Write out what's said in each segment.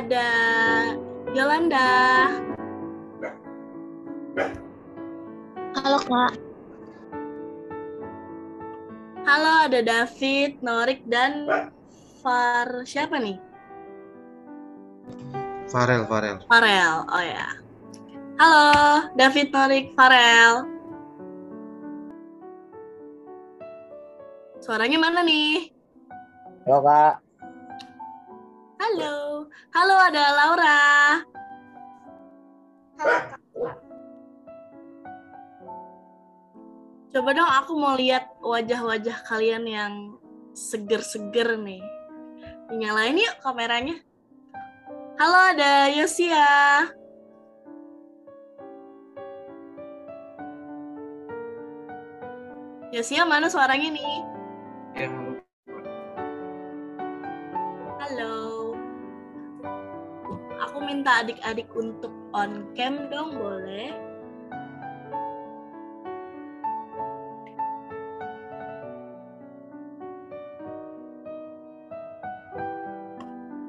ada Yolanda. Halo Kak. Halo, ada David, Norik, dan siapa nih? Farel. Farel, oh ya. Halo, David, Norik, Farel. Suaranya mana nih? Halo Kak. Halo, ada Laura. Coba dong, aku mau lihat wajah-wajah kalian yang seger-seger nih. Nyalain yuk kameranya. Halo, ada Yosia. Yosia, mana suaranya nih? Ya, Halo. Aku minta adik-adik untuk on cam dong, boleh?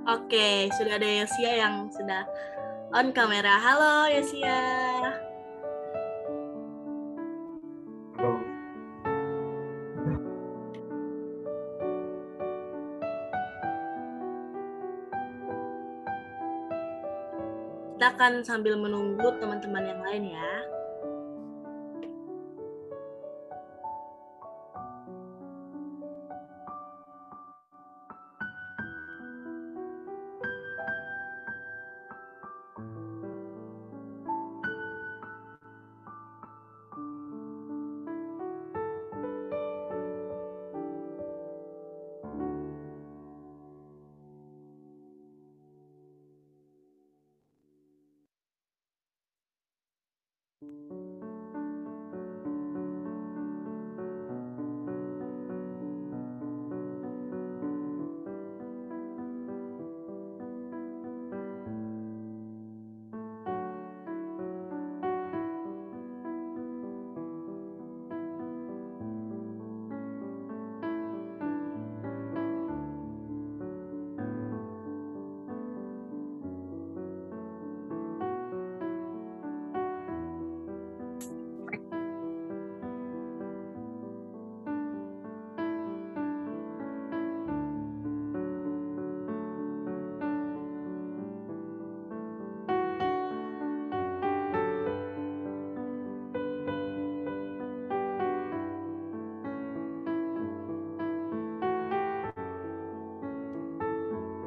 Oke, sudah ada Yosia yang sudah on kamera. Halo, Yosia. halo. Kita akan sambil menunggu teman-teman yang lain ya.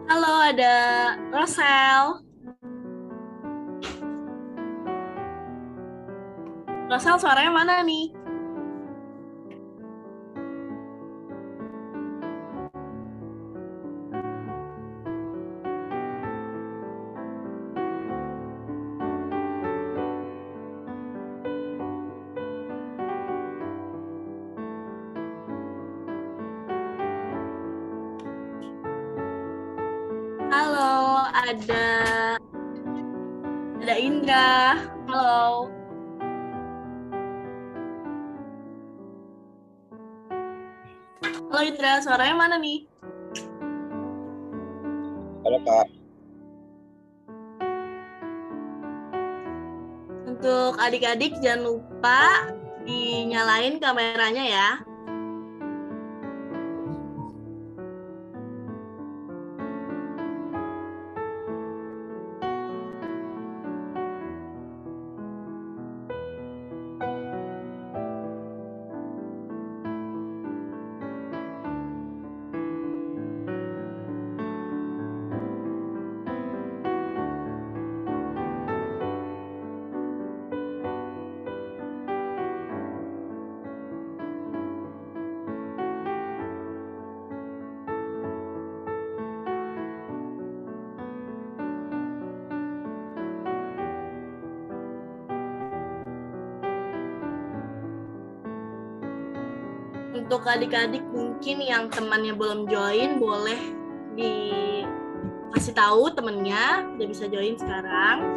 Halo, ada Rosel. Rosel, suaranya mana nih? Halo, ada Indra. Halo. Halo Indra, suaranya mana nih? Halo Kak. Untuk adik-adik jangan lupa dinyalain kameranya ya. Untuk adik-adik mungkin yang temannya belum join, boleh dikasih tahu temennya udah bisa join sekarang.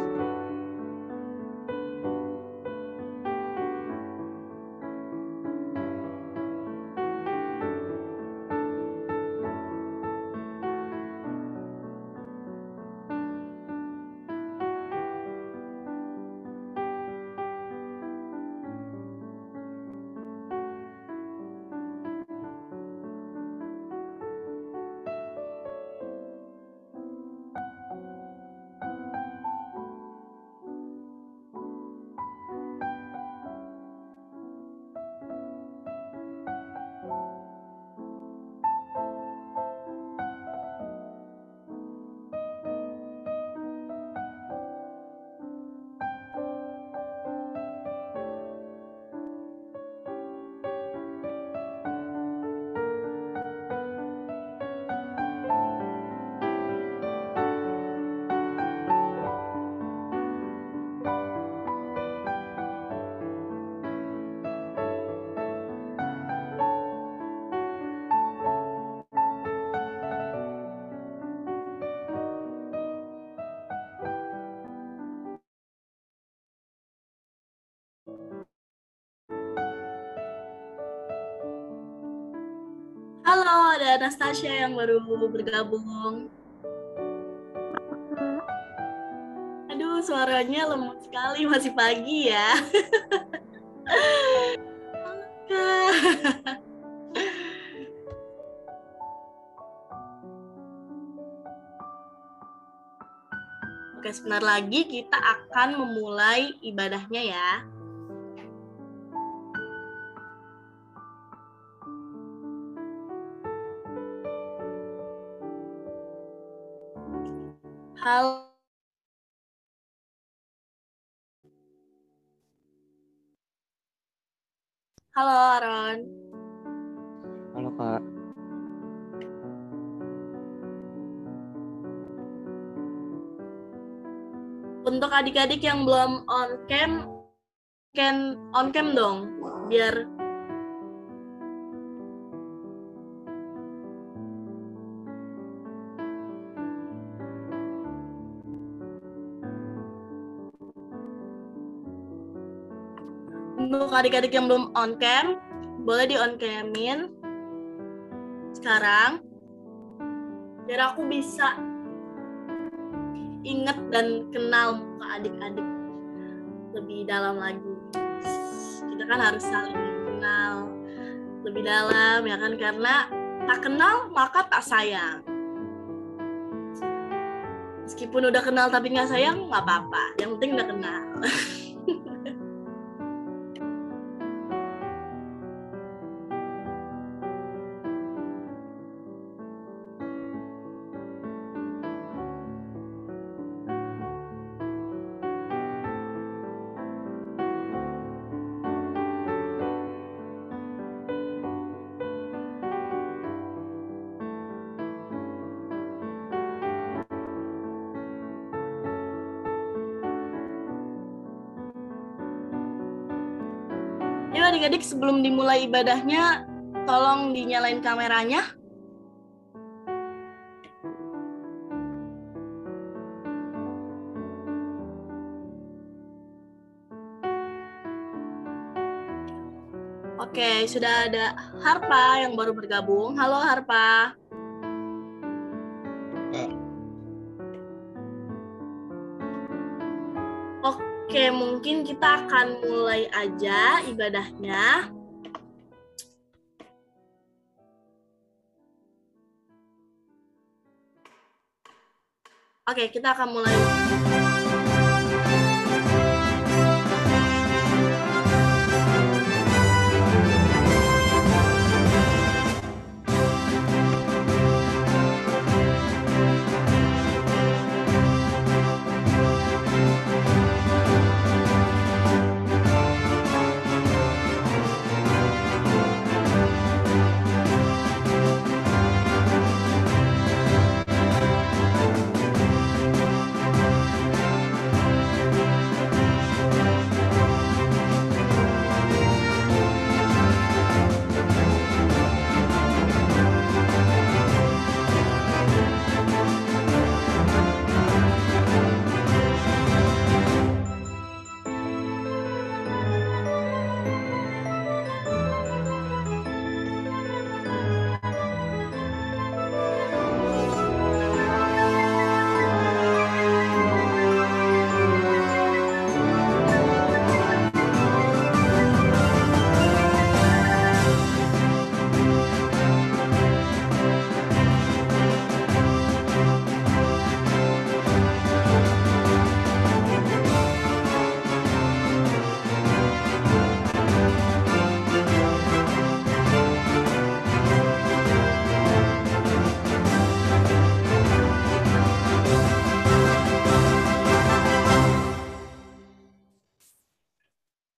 Halo, ada Anastasia yang baru bergabung. Aduh, suaranya lemot sekali, masih pagi ya. Oke, sebentar lagi kita akan memulai ibadahnya ya. Halo. Halo, Aaron. Halo, Kak. Untuk adik-adik yang belum on cam, can on cam dong, biar untuk adik-adik yang belum on cam, boleh di on camin sekarang, biar aku bisa ingat dan kenal muka adik-adik lebih dalam lagi. Kita kan harus saling kenal lebih dalam ya kan, karena tak kenal maka tak sayang. Meskipun udah kenal tapi nggak sayang nggak apa-apa, yang penting udah kenal. Yuk adik-adik, sebelum dimulai ibadahnya, tolong dinyalain kameranya. Oke, sudah ada Harpa yang baru bergabung. Halo Harpa. Oke, mungkin kita akan mulai aja ibadahnya. Oke, kita akan mulai.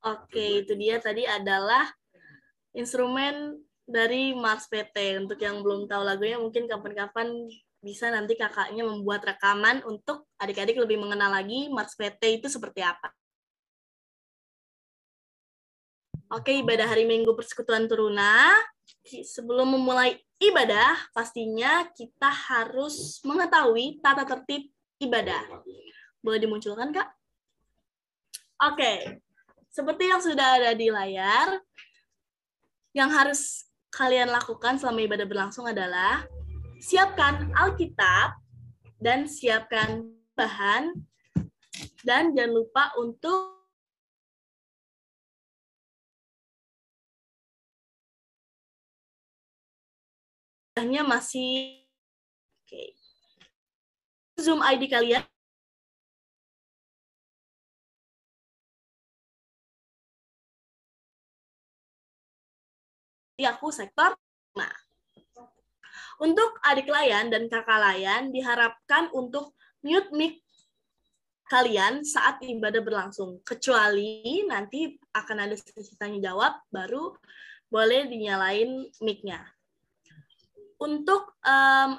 Oke, itu dia tadi adalah instrumen dari Mars PT. Untuk yang belum tahu lagunya, mungkin kapan-kapan bisa nanti kakaknya membuat rekaman untuk adik-adik lebih mengenal lagi Mars PT itu seperti apa. Oke, ibadah hari Minggu Persekutuan Teruna. Sebelum memulai ibadah, pastinya kita harus mengetahui tata tertib ibadah. Boleh dimunculkan, Kak? Oke. Seperti yang sudah ada di layar, yang harus kalian lakukan selama ibadah berlangsung adalah siapkan Alkitab dan siapkan bahan, dan jangan lupa untuk masih oke. Zoom ID kalian di aku sektor 5. Untuk adik layan dan kakak layan diharapkan untuk mute mic kalian saat ibadah berlangsung, kecuali nanti akan ada sesi tanya jawab, baru boleh dinyalain mic-nya. Untuk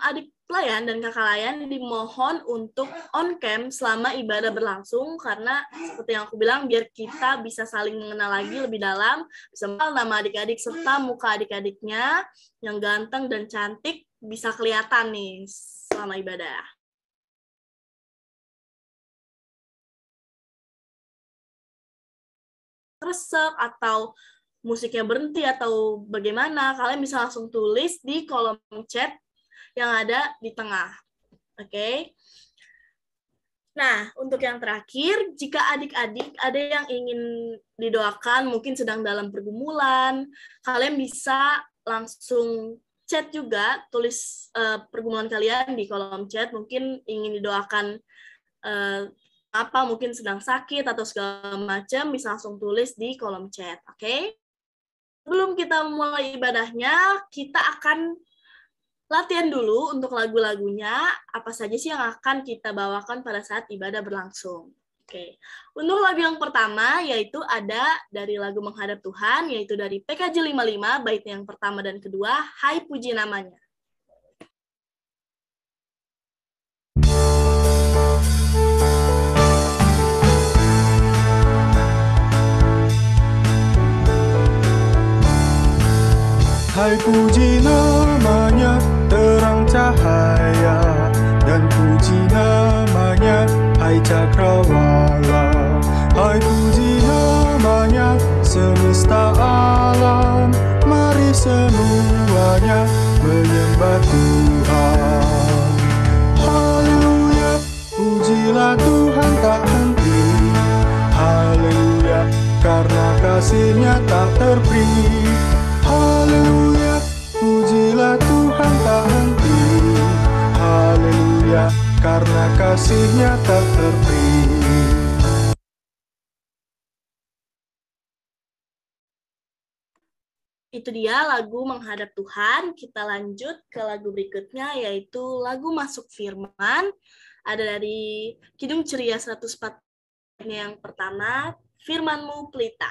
adik layan dan kakak layan dimohon untuk on cam selama ibadah berlangsung, karena seperti yang aku bilang, biar kita bisa saling mengenal lagi lebih dalam, bisa mengenal nama adik-adik serta muka adik-adiknya yang ganteng dan cantik bisa kelihatan nih selama ibadah. Resek atau musiknya berhenti atau bagaimana, kalian bisa langsung tulis di kolom chat yang ada di tengah. Oke. Nah, untuk yang terakhir, jika adik-adik ada yang ingin didoakan, mungkin sedang dalam pergumulan, kalian bisa langsung chat juga, tulis pergumulan kalian di kolom chat, mungkin ingin didoakan apa, mungkin sedang sakit atau segala macam, bisa langsung tulis di kolom chat. Oke? Sebelum kita mulai ibadahnya, kita akan latihan dulu untuk lagu-lagunya, apa saja sih yang akan kita bawakan pada saat ibadah berlangsung. Oke. Untuk lagu yang pertama, yaitu ada dari lagu Menghadap Tuhan, yaitu dari PKJ 55, bait yang pertama dan kedua, Hai Puji Namanya. Hai puji namanya, terang cahaya, dan puji namanya, hai cakrawala. Hai puji namanya, semesta alam, mari semuanya menyembah Tuhan. Haleluya, pujilah Tuhan tak henti. Haleluya, karena kasih-Nya tak terperi. Haleluya, pujilah Tuhan tak henti. Haleluya, karena kasih-Nya tak terperi. Itu dia lagu Menghadap Tuhan. Kita lanjut ke lagu berikutnya, yaitu lagu Masuk Firman. Ada dari Kidung Ceria 104 yang pertama, Firman-Mu Pelita.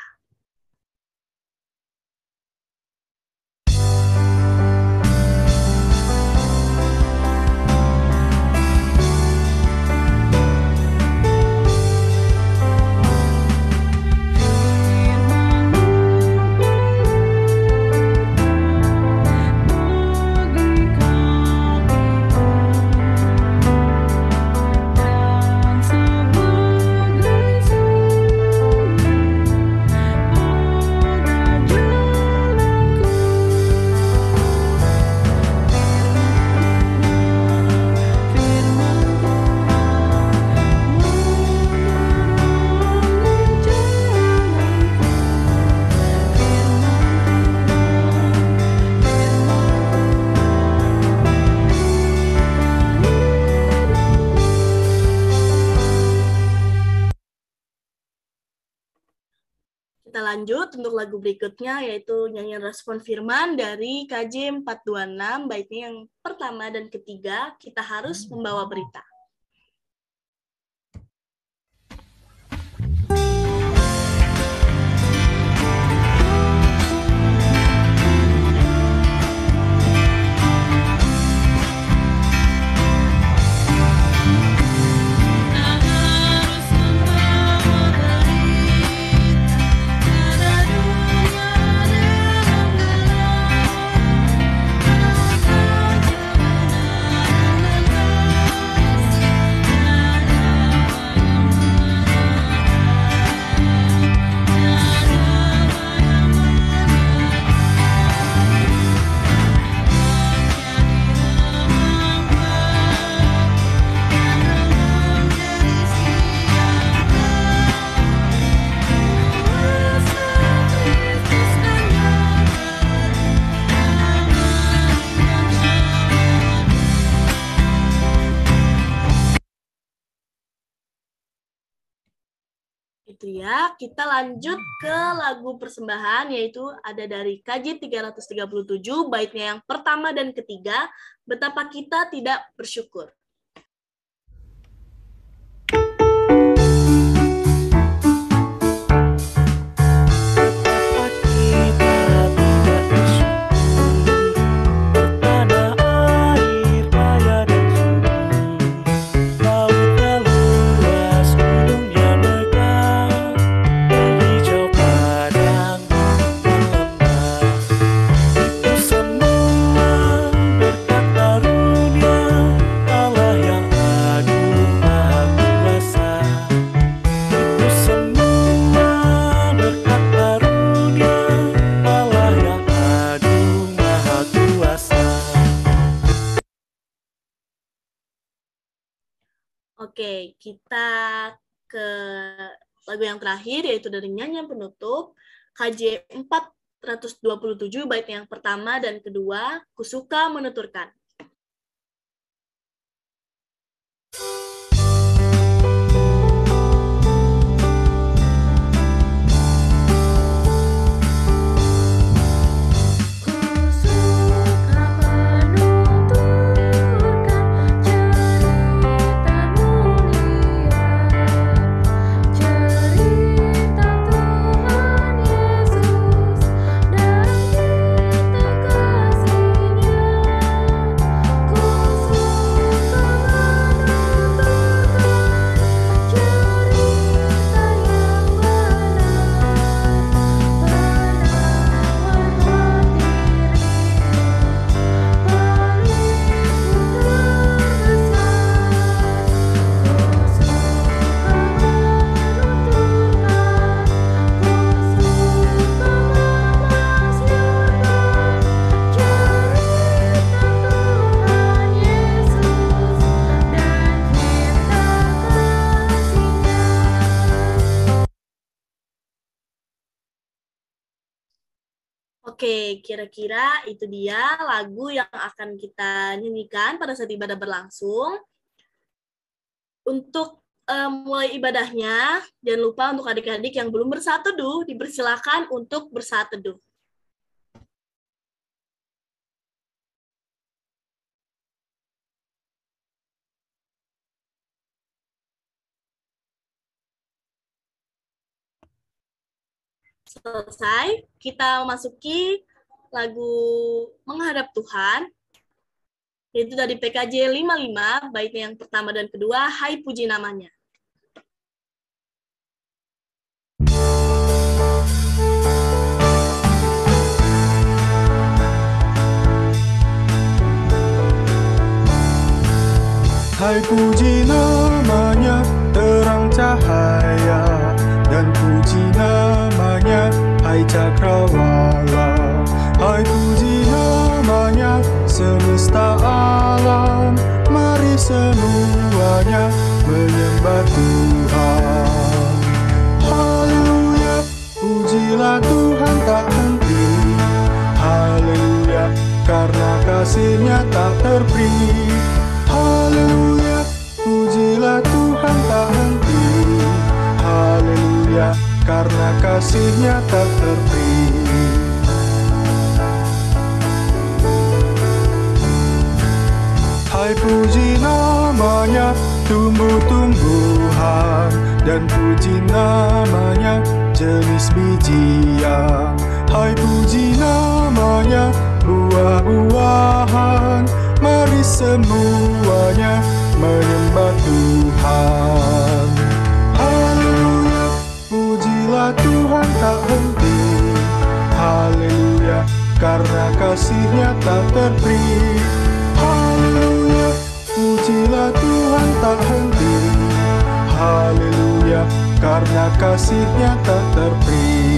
Kita lanjut untuk lagu berikutnya, yaitu nyanyian respon firman dari KJ 426, baitnya yang pertama dan ketiga, Kita Harus Membawa Berita. Kita Itu ya, kita lanjut ke lagu persembahan, yaitu ada dari KJ 337, baitnya yang pertama dan ketiga, Betapa Kita Tidak Bersyukur. Oke, kita ke lagu yang terakhir, yaitu dari nyanyian penutup, KJ 427, bait yang pertama dan kedua, Kusuka Menuturkan. Oke, kira-kira itu dia lagu yang akan kita nyanyikan pada saat ibadah berlangsung. Untuk mulai ibadahnya, jangan lupa untuk adik-adik yang belum bersaat teduh, dipersilakan untuk bersaat teduh. Selesai, kita memasuki lagu Menghadap Tuhan, yaitu dari PKJ 55, baitnya yang pertama dan kedua, Hai Puji Namanya. Hai puji namanya terang cahaya, dan puji namanya hai cakrawala. Hai puji namanya semesta alam, mari semuanya menyembah Tuhan. Haleluya, pujilah Tuhan tak henti. Haleluya, karena kasih-Nya tak terperi. Haleluya, pujilah Tuhan tak henti. Haleluya, karena kasih-Nya tak terperi. Hai puji namanya tumbuh-tumbuhan, dan puji namanya jenis bijian. Hai puji namanya buah-buahan, mari semuanya menyembah Tuhan. Haleluya, pujilah Tuhan tak henti. Haleluya, karena kasih-Nya tak terperi. Haleluya, pujilah Tuhan tak henti. Haleluya, karena kasih-Nya tak terperi.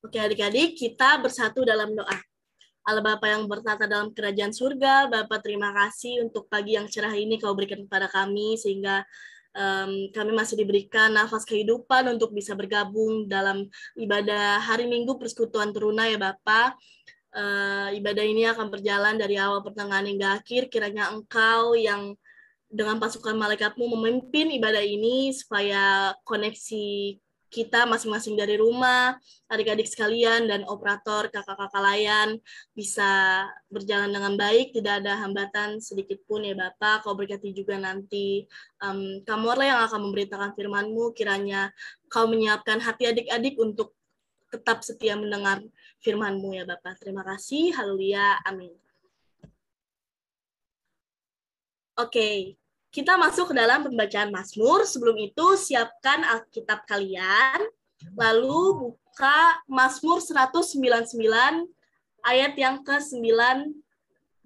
Oke adik-adik, kita bersatu dalam doa. Allah Bapa yang bertata dalam kerajaan surga, Bapa terima kasih untuk pagi yang cerah ini Kau berikan kepada kami, sehingga kami masih diberikan nafas kehidupan untuk bisa bergabung dalam ibadah hari Minggu Persekutuan Teruna ya Bapa. ibadah ini akan berjalan dari awal pertengahan hingga akhir. Kiranya Engkau yang dengan pasukan malaikatmu memimpin ibadah ini supaya koneksi kita masing-masing dari rumah, adik-adik sekalian, dan operator, kakak-kakak layan bisa berjalan dengan baik, tidak ada hambatan sedikit pun ya Bapak. Kau berkati juga nanti kamu lah yang akan memberitakan firman-Mu, kiranya Kau menyiapkan hati adik-adik untuk tetap setia mendengar firman-Mu ya Bapak. Terima kasih, haleluya, amin. Oke. Kita masuk ke dalam pembacaan Mazmur. Sebelum itu, siapkan Alkitab kalian. Lalu buka Mazmur 199 ayat yang ke-9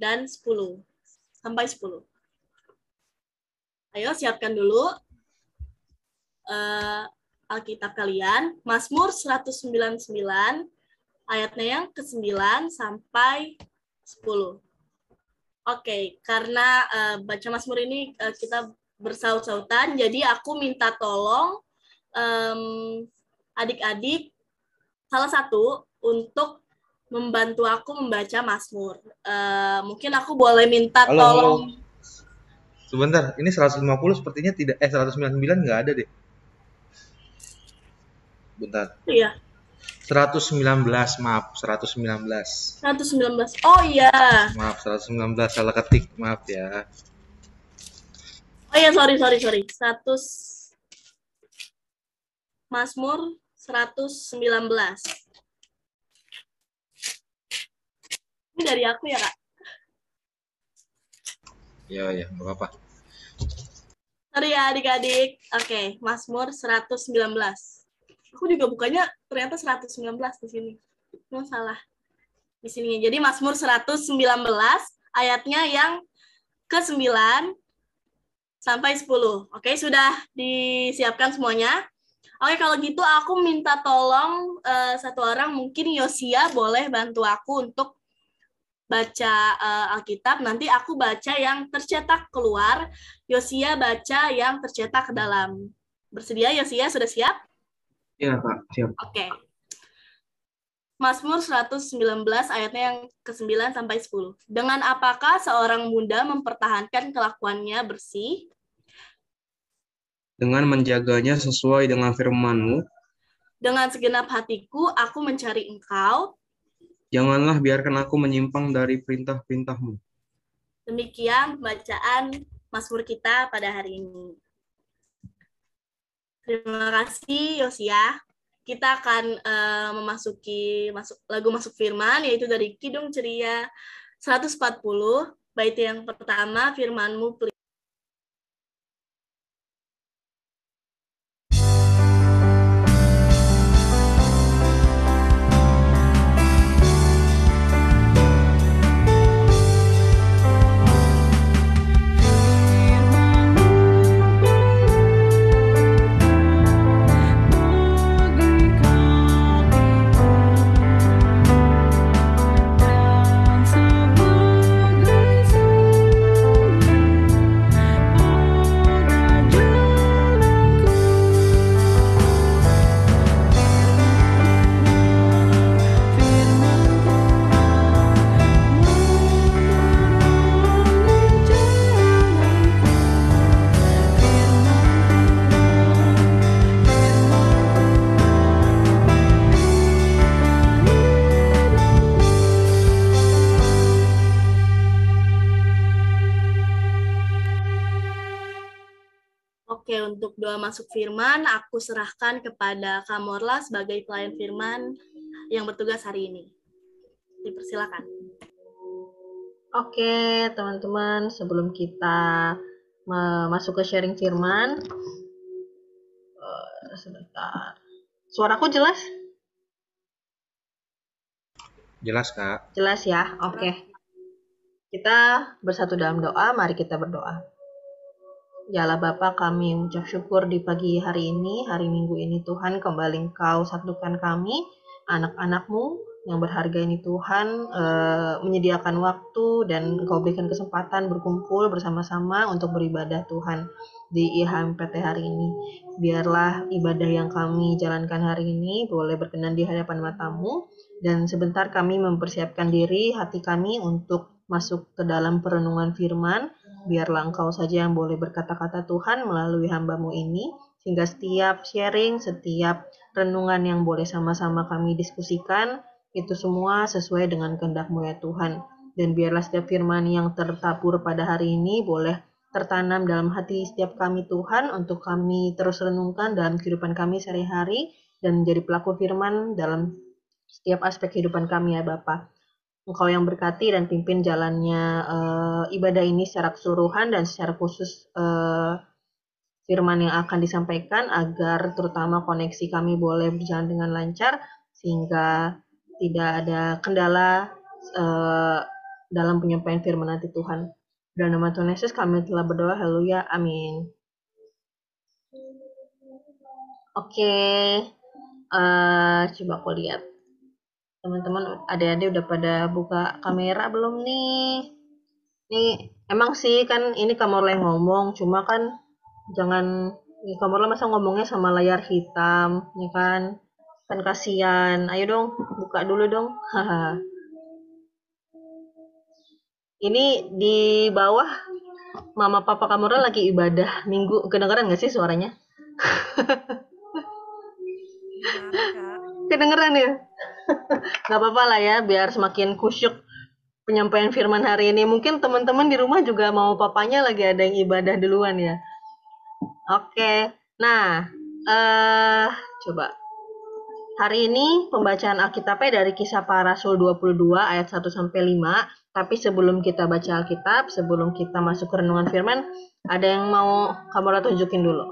dan 10. Sampai 10. Ayo, siapkan dulu Alkitab kalian. Mazmur 199 ayatnya yang ke-9 sampai 10. Oke, karena baca Mazmur ini kita bersaut-sautan, jadi aku minta tolong adik-adik salah satu untuk membantu aku membaca Mazmur. Mungkin aku boleh minta tolong. Sebentar, ini 150 sepertinya tidak 199 nggak ada deh. Bentar. Iya. 119, maaf, 119. 119. Oh iya. Maaf, 119 salah ketik, maaf ya. Oh iya, sorry. Mazmur 119. Ini dari aku ya, Kak? Ya, nggak apa-apa. Sorry ya, adik-adik. Oke, Mazmur 119. Aku juga bukanya ternyata 119 di sini. Nggak salah. Di sini. Jadi Mazmur 119 ayatnya yang ke-9 sampai 10. Oke, sudah disiapkan semuanya? Oke, kalau gitu aku minta tolong satu orang, mungkin Yosia boleh bantu aku untuk baca Alkitab. Nanti aku baca yang tercetak keluar, Yosia baca yang tercetak ke dalam. Bersedia Yosia? Sudah siap? Iya, Kak, siap. Oke. Mazmur 119 ayatnya yang ke-9 sampai 10. Dengan apakah seorang muda mempertahankan kelakuannya bersih? Dengan menjaganya sesuai dengan firman-Mu. Dengan segenap hatiku aku mencari Engkau. Janganlah biarkan aku menyimpang dari perintah-perintah-Mu. Demikian bacaan Mazmur kita pada hari ini. Terima kasih Yosia. Kita akan memasuki lagu masuk firman, yaitu dari Kidung Ceria 140, bait yang pertama, firman-Mu untuk doa masuk firman, aku serahkan kepada Kamorla sebagai pelayan firman yang bertugas hari ini. Dipersilakan. Oke, teman-teman, sebelum kita masuk ke sharing firman, sebentar. Suaraku jelas? Jelas, Kak. Jelas ya? Oke. Kita bersatu dalam doa, mari kita berdoa. Ya Allah Bapa, kami mengucap syukur di pagi hari ini, hari Minggu ini Tuhan, kembali Engkau satukan kami, anak-anak-Mu, yang berharga ini Tuhan, menyediakan waktu dan Engkau berikan kesempatan berkumpul bersama-sama untuk beribadah Tuhan di IHMPT hari ini. Biarlah ibadah yang kami jalankan hari ini boleh berkenan di hadapan mata-Mu, dan sebentar kami mempersiapkan diri hati kami untuk masuk ke dalam perenungan firman. Biarlah Engkau saja yang boleh berkata-kata Tuhan melalui hamba-Mu ini, sehingga setiap sharing, setiap renungan yang boleh sama-sama kami diskusikan, itu semua sesuai dengan kehendak-Mu ya Tuhan. Dan biarlah setiap firman yang tertabur pada hari ini boleh tertanam dalam hati setiap kami Tuhan, untuk kami terus renungkan dalam kehidupan kami sehari-hari, dan menjadi pelaku firman dalam setiap aspek kehidupan kami ya Bapa. Engkau yang berkati dan pimpin jalannya ibadah ini secara keseluruhan, dan secara khusus firman yang akan disampaikan, agar terutama koneksi kami boleh berjalan dengan lancar, sehingga tidak ada kendala dalam penyampaian firman nanti Tuhan. Dalam nama Tuhan Yesus kami telah berdoa, haleluya, amin. Oke, coba aku lihat. Teman-teman, adik-adik udah pada buka kamera belum nih? Nih, emang sih kan ini Kamorla yang ngomong, cuma kan jangan, Kamorla masa ngomongnya sama layar hitam, ya kan? Kan kasihan. Ayo dong, buka dulu dong. Haha. Ini di bawah mama papa Kamorla lagi ibadah minggu. Kedengeran gak sih suaranya? Kedengeran ya? Gak apa-apa lah ya, biar semakin kusyuk penyampaian firman hari ini. Mungkin teman-teman di rumah juga mau papanya lagi ada yang ibadah duluan ya. Oke, nah coba. Hari ini pembacaan Alkitabnya dari Kisah Para Rasul 22 ayat 1-5. Tapi sebelum kita baca Alkitab, sebelum kita masuk ke renungan firman, ada yang mau kamu tunjukin dulu.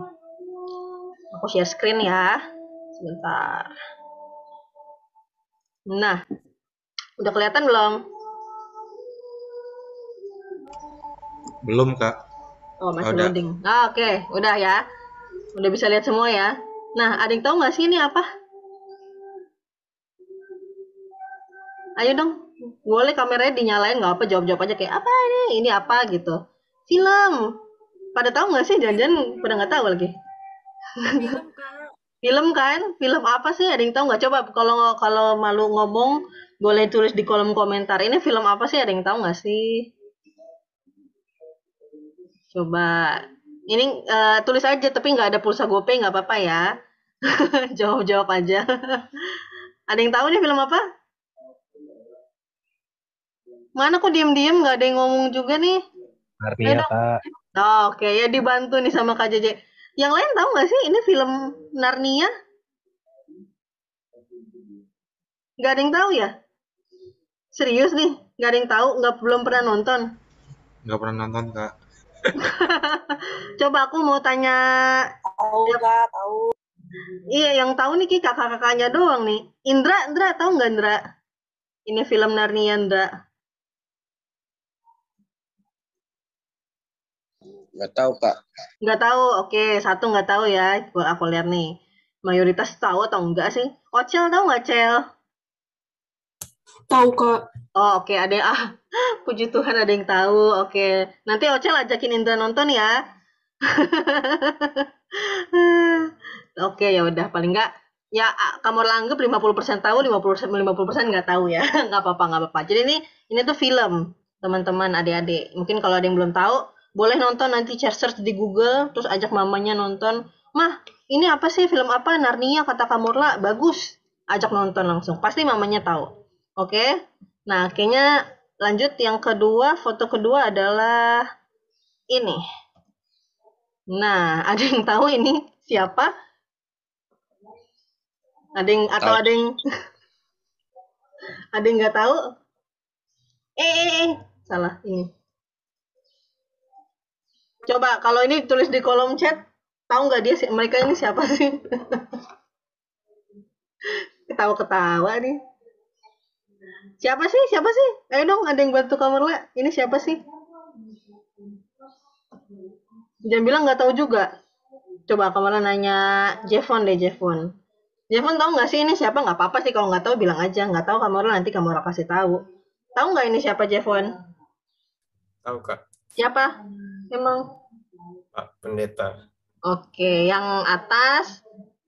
Aku share screen ya. Sebentar. Nah, udah kelihatan belum? Belum, Kak. Oh, masih Udah. loading. Oke. Udah ya. Udah bisa lihat semua ya. Nah, ada yang tahu nggak sih ini apa? Ayo dong, boleh kameranya dinyalain, nggak apa, jawab-jawab aja kayak apa ini apa gitu. Film. Pada tahu nggak sih? Jangan-jangan pada nggak tahu lagi. Film, Kak. Film kan? Film apa sih? Ada yang tahu nggak? Coba kalau malu ngomong, boleh tulis di kolom komentar. Ini film apa sih? Ada yang tahu nggak sih? Coba. Ini tulis aja, tapi nggak ada pulsa GoPay, nggak apa-apa ya. Jawab-jawab aja. Ada yang tahu nih film apa? Mana kok diem-diem, nggak ada yang ngomong juga nih? Narnia, Kak. Oke, ya dibantu nih sama Kak JJ. Yang lain tahu nggak sih ini film Narnia? Nggak ada yang tahu ya? Serius nih, nggak ada yang tahu, belum pernah nonton. Nggak pernah nonton, Kak. Coba aku mau tanya. Tahu, Kak, tahu. Iya, yang tahu nih kakak-kakaknya doang nih. Indra tahu nggak Indra? Ini film Narnia, Indra. Nggak tahu, Kak. Nggak tahu, oke. Satu nggak tahu ya. Aku lihat nih. Mayoritas tahu atau enggak sih? Ocel tahu nggak, Cel? Tahu, Kak. Oh, oke. Ada yang, puji Tuhan ada yang tahu. Oke. Nanti Ocel ajakin Indra nonton ya. Oke, ya udah, paling nggak ya kamu anggap 50% tahu, 50% nggak tahu ya. Nggak apa-apa. Jadi ini tuh film, teman-teman, adik-adik. Mungkin kalau ada yang belum tahu, boleh nonton, nanti search di Google, terus ajak mamanya nonton. Mah, ini apa sih, film apa? Narnia, kata Kamorla, bagus. Ajak nonton langsung, pasti mamanya tahu. Oke? Nah, kayaknya lanjut yang kedua, foto kedua adalah ini. Nah, ada yang tahu ini siapa? Ada yang atau ada yang ada yang nggak tahu? Salah ini. Coba kalau ini tulis di kolom chat, tahu nggak mereka ini siapa sih? Ketawa-ketawa nih. Siapa sih? Ayo dong, ada yang bantu Kamorla. Ini siapa sih? Jangan bilang nggak tahu juga. Coba Kamorla nanya Jevon deh, Jevon. Jevon tahu nggak sih ini siapa? Nggak apa-apa sih kalau nggak tahu bilang aja. Nggak tahu Kamora nanti Kamora kasih tahu. Tahu nggak ini siapa Jevon? Tahu Kak, Siapa? Emang? Pak Pendeta. Oke, yang atas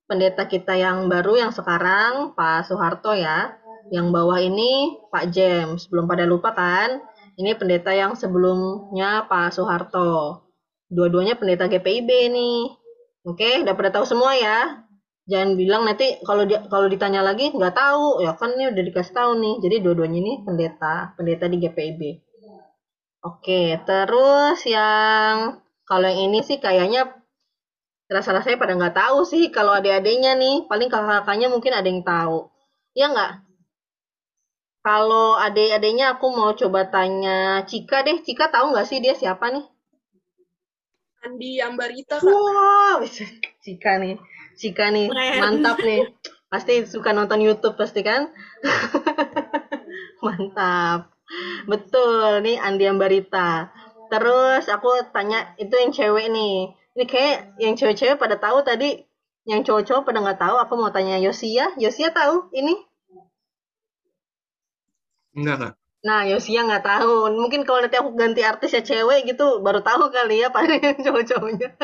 pendeta kita yang baru yang sekarang Pak Soeharto ya. Yang bawah ini Pak James. Belum pada lupa kan? Ini pendeta yang sebelumnya Pak Soeharto. Dua-duanya pendeta GPIB nih. Oke, udah pada tahu semua ya. Jangan bilang nanti kalau ditanya lagi nggak tahu, ya kan ini udah dikasih tahu nih. Jadi dua-duanya ini pendeta di GPIB. Oke, terus yang kalau yang ini sih kayaknya rasa-rasanya pada nggak tahu sih kalau adik-adiknya nih. Paling kakak-kakaknya mungkin ada yang tahu. Ya nggak? Kalau adik-adiknya aku mau coba tanya Cika deh. Cika tahu nggak sih dia siapa nih? Andi Ambarita, Kak. Wow, Cika nih. Cika nih, Keren. mantap nih. Pasti suka nonton YouTube pasti kan? Mantap. Betul, nih Andi Ambarita. Terus aku tanya, itu yang cewek nih. Ini kayak yang cewek-cewek pada tahu tadi. Yang cowok-cowok pada nggak tahu. Aku mau tanya Yosia. Yosia tahu ini? Enggak, Kak. Nah, Yosia nggak tahu. Mungkin kalau nanti aku ganti artis ya cewek gitu, baru tahu kali ya pada yang cowok-cowoknya.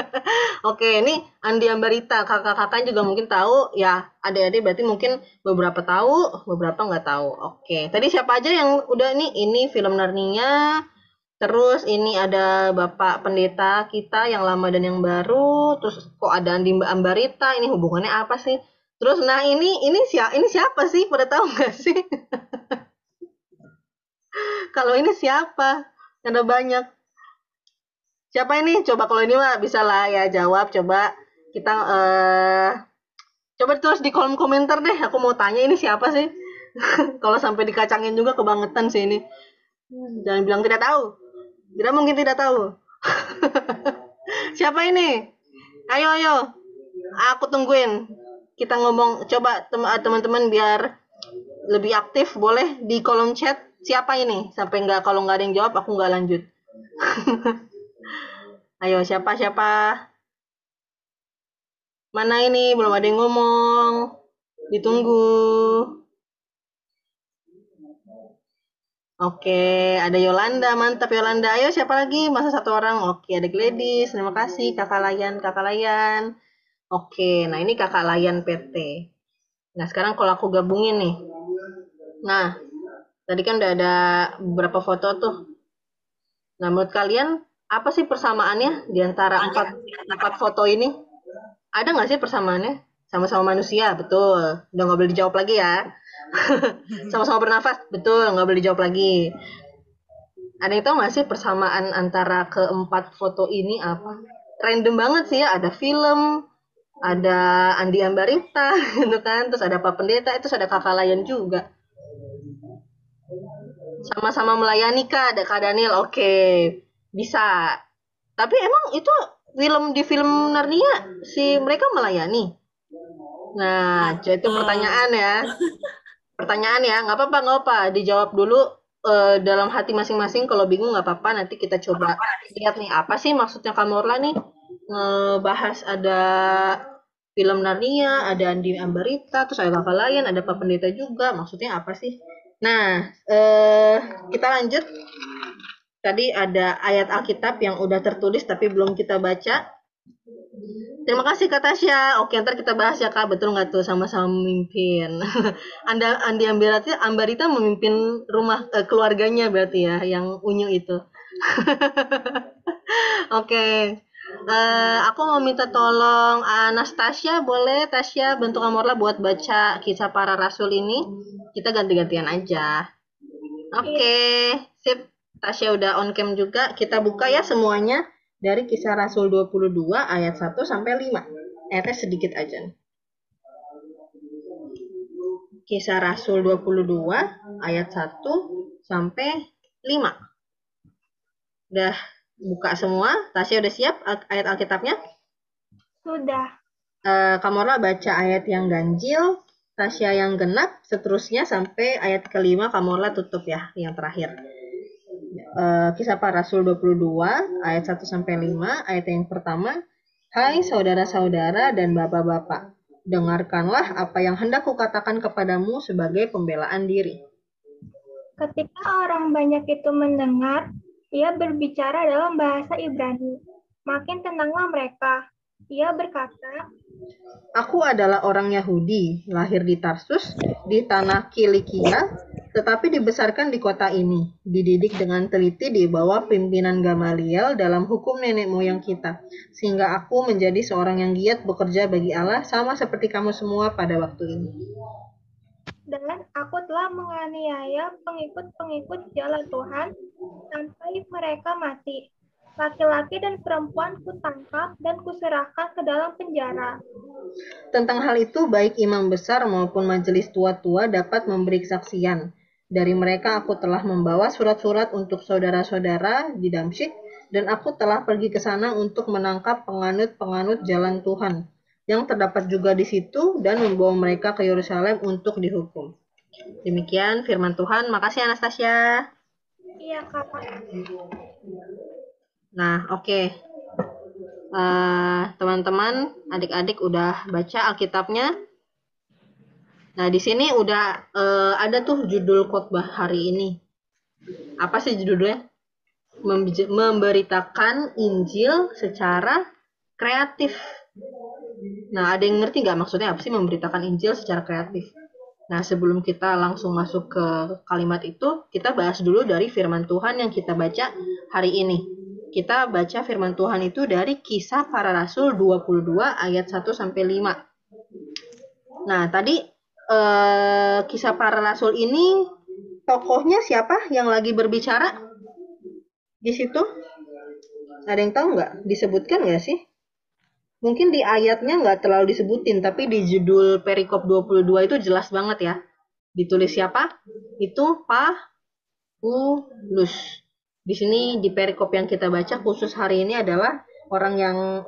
Oke, ini Andi Ambarita. Kakak-kakak juga mungkin tahu. Ya, adik-adik berarti mungkin beberapa tahu, beberapa nggak tahu. Oke, tadi siapa aja yang udah nih? Ini film Narnia. Terus ini ada Bapak Pendeta kita yang lama dan yang baru. Terus kok ada Andi Ambarita? Ini hubungannya apa sih? Terus nah ini siapa sih? Pada tahu nggak sih? Kalau ini siapa? Ada banyak. Siapa ini? Coba kalau ini mah bisa lah ya jawab. Coba kita coba tulis di kolom komentar deh. Aku mau tanya ini siapa sih? Kalau sampai dikacangin juga kebangetan sih ini. Jangan bilang tidak tahu. Tidak mungkin tidak tahu. Siapa ini? Ayo. Aku tungguin. Kita ngomong. Coba teman-teman biar lebih aktif. Boleh di kolom chat. Siapa ini? Sampai kalau nggak ada yang jawab, aku nggak lanjut. Ayo, siapa? Mana ini? Belum ada yang ngomong. Ditunggu. Oke, ada Yolanda. Mantap Yolanda. Ayo, siapa lagi? Masa satu orang? Oke, ada Gladys. Terima kasih. Kakak Layan. Oke, nah ini Kakak Layan PT. Nah, sekarang kalau aku gabungin nih. Nah, tadi kan udah ada beberapa foto tuh. Nah, menurut kalian apa sih persamaannya di antara empat foto ini? Ada nggak sih persamaannya? Sama-sama manusia, betul. Udah nggak boleh dijawab lagi ya. Sama-sama bernafas, betul. Nggak boleh dijawab lagi. Ada yang tahu nggak sih persamaan antara keempat foto ini apa? Random banget sih ya. Ada film, ada Andi Ambarita, gitu kan. Terus ada Pak Pendeta, terus ada Kakak Layan juga. Sama-sama melayani Kak, ada Kak Daniel. Oke, bisa. Tapi emang itu di film Narnia si mereka melayani. Nah, itu pertanyaan ya. Pertanyaan ya, nggak apa-apa. Dijawab dulu dalam hati masing-masing. Kalau bingung nggak apa-apa. Nanti kita coba lihat nih apa sih maksudnya Kamorla nih ngebahas ada film Narnia, ada Andi Ambarita, terus ada Kakak Layan, ada Pak Pendeta juga. Maksudnya apa sih? Nah, kita lanjut. Tadi ada ayat Alkitab yang udah tertulis tapi belum kita baca. Terima kasih Kak Tasya. Oke, ntar kita bahas ya Kak. Betul nggak tuh sama-sama memimpin? Andi Ambarita memimpin rumah keluarganya berarti ya, yang unyu itu. Oke. Aku mau minta tolong Anastasia, boleh Tasya bantu Kamorla buat baca kisah para rasul ini. Kita ganti-gantian aja. Oke, sip. Tasya udah on cam juga. Kita buka ya semuanya dari kisah Rasul 22 ayat 1 sampai 5. Ayatnya sedikit aja. Kisah Rasul 22 ayat 1 sampai 5. Udah buka semua? Tasya udah siap ayat Alkitabnya? Sudah. Kamorla baca ayat yang ganjil, Tasya yang genap, seterusnya sampai ayat kelima Kamorla tutup ya, yang terakhir. Kisah para Rasul 22 ayat 1 sampai 5. Ayat yang pertama, hai saudara-saudara dan bapak-bapak, Dengarkanlah apa yang hendak kukatakan kepadamu sebagai pembelaan diri. Ketika orang banyak itu mendengar, ia berbicara dalam bahasa Ibrani. Makin tenanglah mereka. Ia berkata, Aku adalah orang Yahudi, lahir di Tarsus, di tanah Kilikia, tetapi dibesarkan di kota ini, dididik dengan teliti di bawah pimpinan Gamaliel dalam hukum nenek moyang kita, sehingga aku menjadi seorang yang giat bekerja bagi Allah sama seperti kamu semua pada waktu ini. dan aku telah menganiaya pengikut-pengikut jalan Tuhan sampai mereka mati. Laki-laki dan perempuan kutangkap dan kuserahkan ke dalam penjara. Tentang hal itu, baik imam besar maupun majelis tua-tua dapat memberi kesaksian. Dari mereka aku telah membawa surat-surat untuk saudara-saudara di Damsyik, dan aku telah pergi ke sana untuk menangkap penganut-penganut jalan Tuhan, yang terdapat juga di situ, dan membawa mereka ke Yerusalem untuk dihukum. Demikian firman Tuhan. Makasih Anastasia. Iya, Kak. Nah, oke. Teman-teman, adik-adik udah baca Alkitabnya. Nah, di sini udah ada tuh judul khotbah hari ini. Apa sih judulnya? Memberitakan Injil secara kreatif. Nah, ada yang ngerti nggak maksudnya apa sih memberitakan Injil secara kreatif? Nah, sebelum kita langsung masuk ke kalimat itu, kita bahas dulu dari firman Tuhan yang kita baca hari ini. Kita baca firman Tuhan itu dari Kisah Para Rasul 22 ayat 1-5. Nah, tadi Kisah Para Rasul ini tokohnya siapa yang lagi berbicara di situ? Ada yang tahu nggak? Disebutkan nggak sih? Mungkin di ayatnya nggak terlalu disebutin, tapi di judul perikop 22 itu jelas banget ya. Ditulis siapa? Itu Paulus. Di sini di perikop yang kita baca khusus hari ini adalah orang yang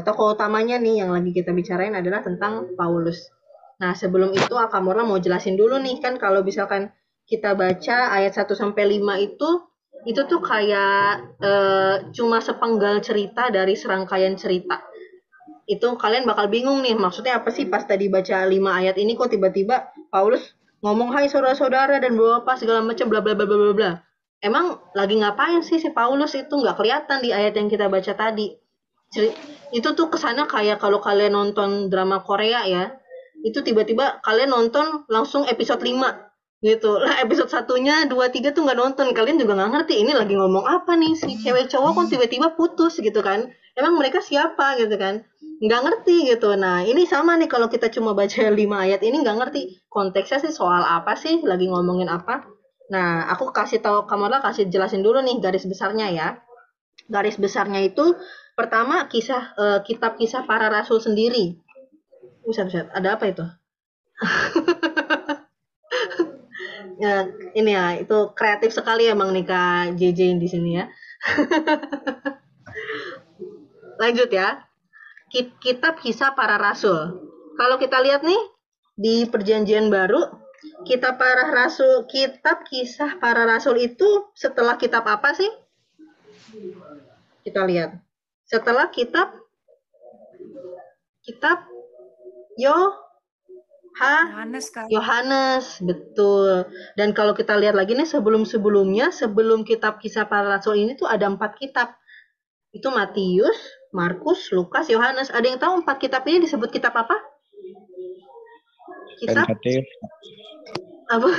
tokoh utamanya nih yang lagi kita bicarain adalah tentang Paulus. Nah, sebelum itu Akamora mau jelasin dulu nih, kan kalau misalkan kita baca ayat 1-5 itu tuh kayak cuma sepenggal cerita dari serangkaian cerita. Itu kalian bakal bingung nih, maksudnya apa sih pas tadi baca 5 ayat ini kok tiba-tiba Paulus ngomong hai saudara-saudara dan bapak segala macam bla bla bla bla bla. Emang lagi ngapain sih si Paulus itu? Nggak kelihatan di ayat yang kita baca tadi. Itu tuh kesana kayak kalau kalian nonton drama Korea ya, itu tiba-tiba kalian nonton langsung episode 5 gitu. Lah episode 1-nya 2-3 tuh nggak nonton, kalian juga nggak ngerti ini lagi ngomong apa nih, si cewek cowok kok tiba-tiba putus gitu kan. Emang mereka siapa gitu kan, nggak ngerti gitu. Nah ini sama nih, kalau kita cuma baca 5 ayat ini nggak ngerti konteksnya sih soal apa sih, lagi ngomongin apa. Nah aku kasih tahu Kamala, kasih jelasin dulu nih garis besarnya ya. Garis besarnya itu pertama kitab kisah para rasul sendiri. Buset, ada apa itu? Ya, ini ya, itu kreatif sekali emang nih Kak JJ di sini ya. Lanjut ya. Kitab kisah para rasul. Kalau kita lihat nih di Perjanjian Baru, kitab kisah para rasul itu setelah kitab apa sih? Kita lihat. Setelah kitab Yohanes, betul. Dan kalau kita lihat lagi nih sebelum-sebelumnya, sebelum kitab kisah para rasul ini tuh ada 4 kitab. Itu Matius, Markus, Lukas, Yohanes. Ada yang tahu 4 kitab ini disebut kitab apa? Kitab apa?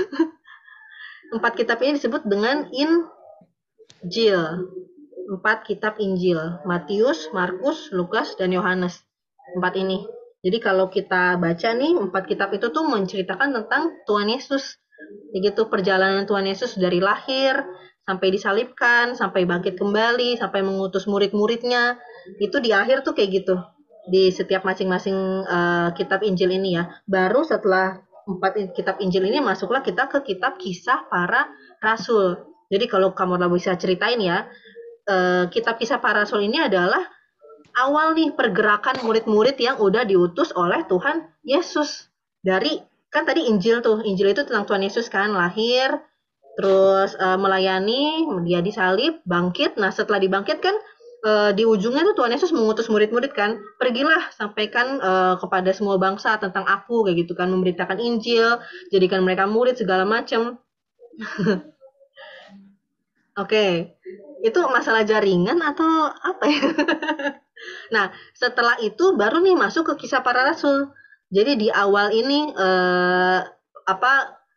4 kitab ini disebut dengan Injil. 4 kitab Injil. Matius, Markus, Lukas, dan Yohanes. 4 ini. Jadi kalau kita baca nih 4 kitab itu tuh menceritakan tentang Tuhan Yesus. Begitu perjalanan Tuhan Yesus dari lahir sampai disalibkan, sampai bangkit kembali, sampai mengutus murid-muridnya. Itu di akhir tuh kayak gitu. Di setiap masing-masing kitab Injil ini ya. Baru setelah 4 kitab Injil ini masuklah kita ke kitab kisah para rasul. Jadi kalau kamu bisa ceritain ya, kitab kisah para rasul ini adalah awal nih pergerakan murid-murid yang udah diutus oleh Tuhan Yesus. Dari, kan tadi Injil itu tentang Tuhan Yesus kan, lahir, terus melayani, dia disalib, bangkit. Nah setelah dibangkit kan di ujungnya tuh Tuhan Yesus mengutus murid-murid kan, pergilah sampaikan kepada semua bangsa tentang aku kayak gitu kan, memberitakan Injil, jadikan mereka murid segala macam. Oke, itu masalah jaringan atau apa ya? Nah, setelah itu baru nih masuk ke kisah para rasul. Jadi di awal ini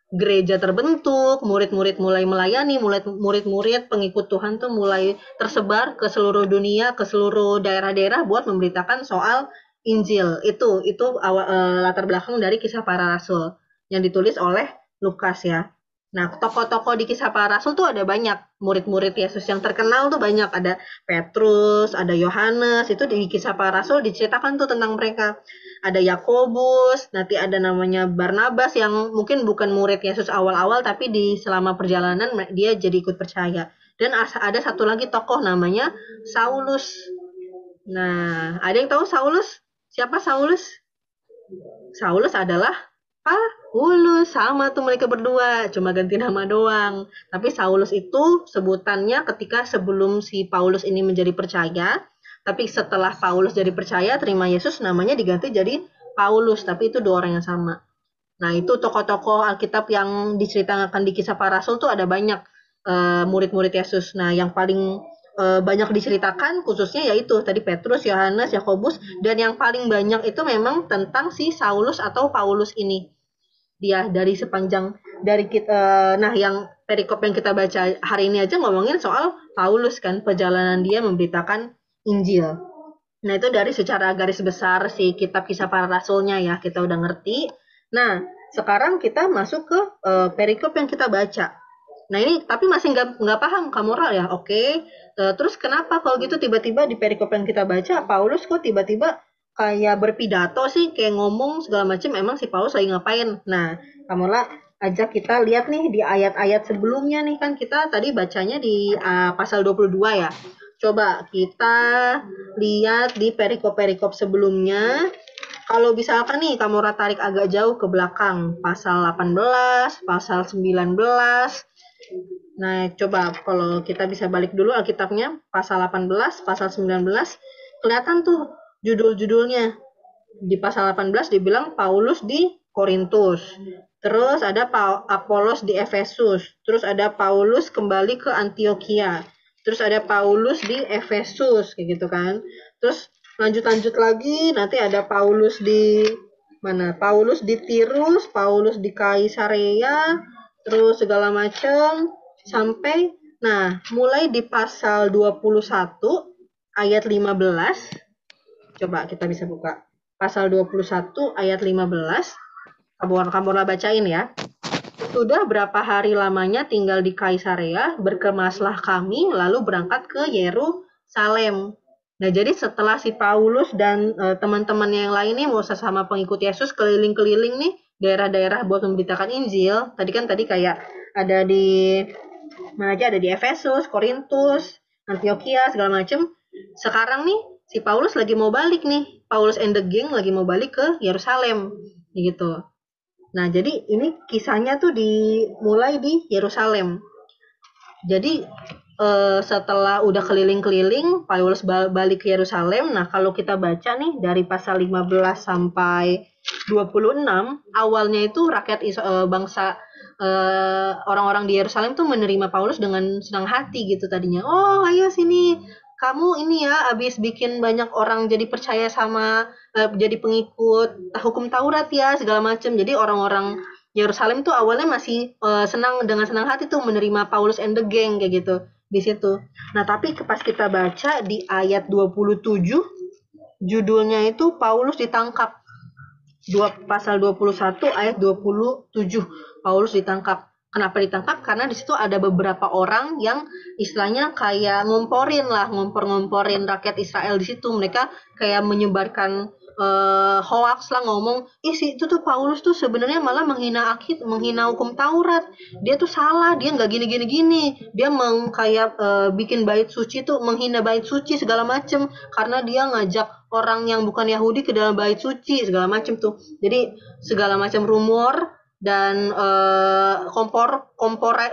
gereja terbentuk, murid-murid mulai melayani, murid-murid pengikut Tuhan tuh mulai tersebar ke seluruh dunia, ke seluruh daerah-daerah buat memberitakan soal Injil. Itu latar belakang dari kisah para rasul yang ditulis oleh Lukas ya. Nah, tokoh-tokoh di kisah para rasul tuh ada banyak. Murid-murid Yesus yang terkenal tuh banyak. Ada Petrus, ada Yohanes. Itu di kisah para rasul diceritakan tuh tentang mereka. Ada Yakobus, nanti ada namanya Barnabas yang mungkin bukan murid Yesus awal-awal, tapi di selama perjalanan dia jadi ikut percaya. Dan ada satu lagi tokoh namanya Saulus. Nah, ada yang tahu Saulus? Siapa Saulus? Saulus adalah Paulus, sama tuh mereka berdua, cuma ganti nama doang. Tapi Saulus itu sebutannya ketika sebelum si Paulus ini menjadi percaya, tapi setelah Paulus jadi percaya, terima Yesus, namanya diganti jadi Paulus, tapi itu dua orang yang sama. Nah, itu tokoh-tokoh Alkitab yang diceritakan di kisah para rasul tuh ada banyak murid-murid Yesus. Nah, yang paling banyak diceritakan khususnya yaitu tadi Petrus, Yohanes, Yakobus, dan yang paling banyak itu memang tentang si Saulus atau Paulus ini. Dia dari sepanjang dari kita, nah yang perikop yang kita baca hari ini aja ngomongin soal Paulus kan, perjalanan dia memberitakan Injil. Nah, itu dari secara garis besar si kitab kisah para rasulnya ya, kita udah ngerti. Nah, sekarang kita masuk ke perikop yang kita baca. Nah, ini tapi masih nggak paham Kamora ya. Oke. Terus kenapa kalau gitu tiba-tiba di perikop yang kita baca Paulus kok tiba-tiba kayak berpidato sih, kayak ngomong segala macam, emang si Paulus lagi ngapain? Nah, Kamora ajak kita lihat nih di ayat-ayat sebelumnya nih, kan kita tadi bacanya di pasal 22 ya. Coba kita lihat di perikop-perikop sebelumnya. Kalau misalkan nih Kamora tarik agak jauh ke belakang, pasal 18, pasal 19. Nah, coba kalau kita bisa balik dulu Alkitabnya, pasal 18, pasal 19, kelihatan tuh judul-judulnya. Di pasal 18 dibilang Paulus di Korintus. Terus ada Apolos di Efesus. Terus ada Paulus kembali ke Antioquia. Terus ada Paulus di Efesus kayak gitu kan. Terus lanjut lagi nanti ada Paulus di mana? Paulus di Tirus, Paulus di Kaisarea, terus segala macam sampai mulai di pasal 21 ayat 15. Coba kita bisa buka pasal 21 ayat 15. Kamu bacain ya. Sudah berapa hari lamanya tinggal di Kaisarea, berkemaslah kami lalu berangkat ke Yerusalem. Nah, jadi setelah si Paulus dan teman-temannya yang lain nih mau sesama pengikut Yesus keliling-keliling nih daerah-daerah buat memberitakan Injil. Tadi kayak ada di mana aja, ada di Efesus, Korintus, Antioquia segala macam. Sekarang nih si Paulus lagi mau balik nih. Paulus and the gang lagi mau balik ke Yerusalem gitu. Nah, jadi ini kisahnya tuh dimulai di Yerusalem. Jadi setelah udah keliling-keliling, Paulus balik ke Yerusalem. Nah, kalau kita baca nih dari pasal 15 sampai 26, awalnya itu rakyat bangsa orang-orang di Yerusalem tuh menerima Paulus dengan senang hati gitu tadinya. Oh, ayo sini. Kamu ini ya habis bikin banyak orang jadi percaya sama jadi pengikut hukum Taurat ya segala macam. Jadi orang-orang Yerusalem tuh awalnya masih dengan senang hati tuh menerima Paulus and the gang kayak gitu di situ. Nah, tapi pas kita baca di ayat 27 judulnya itu Paulus ditangkap. Pasal 21 ayat 27 Paulus ditangkap. Kenapa ditangkap? Karena di situ ada beberapa orang yang istilahnya kayak ngomporin rakyat Israel di situ. Mereka kayak menyebarkan hoax lah, ngomong, itu tuh Paulus tuh sebenarnya malah menghina hukum Taurat. Dia tuh salah, dia nggak gini. Dia bikin bait suci tuh, menghina bait suci segala macem karena dia ngajak orang yang bukan Yahudi ke dalam bait suci segala macem tuh. Jadi segala macam rumor dan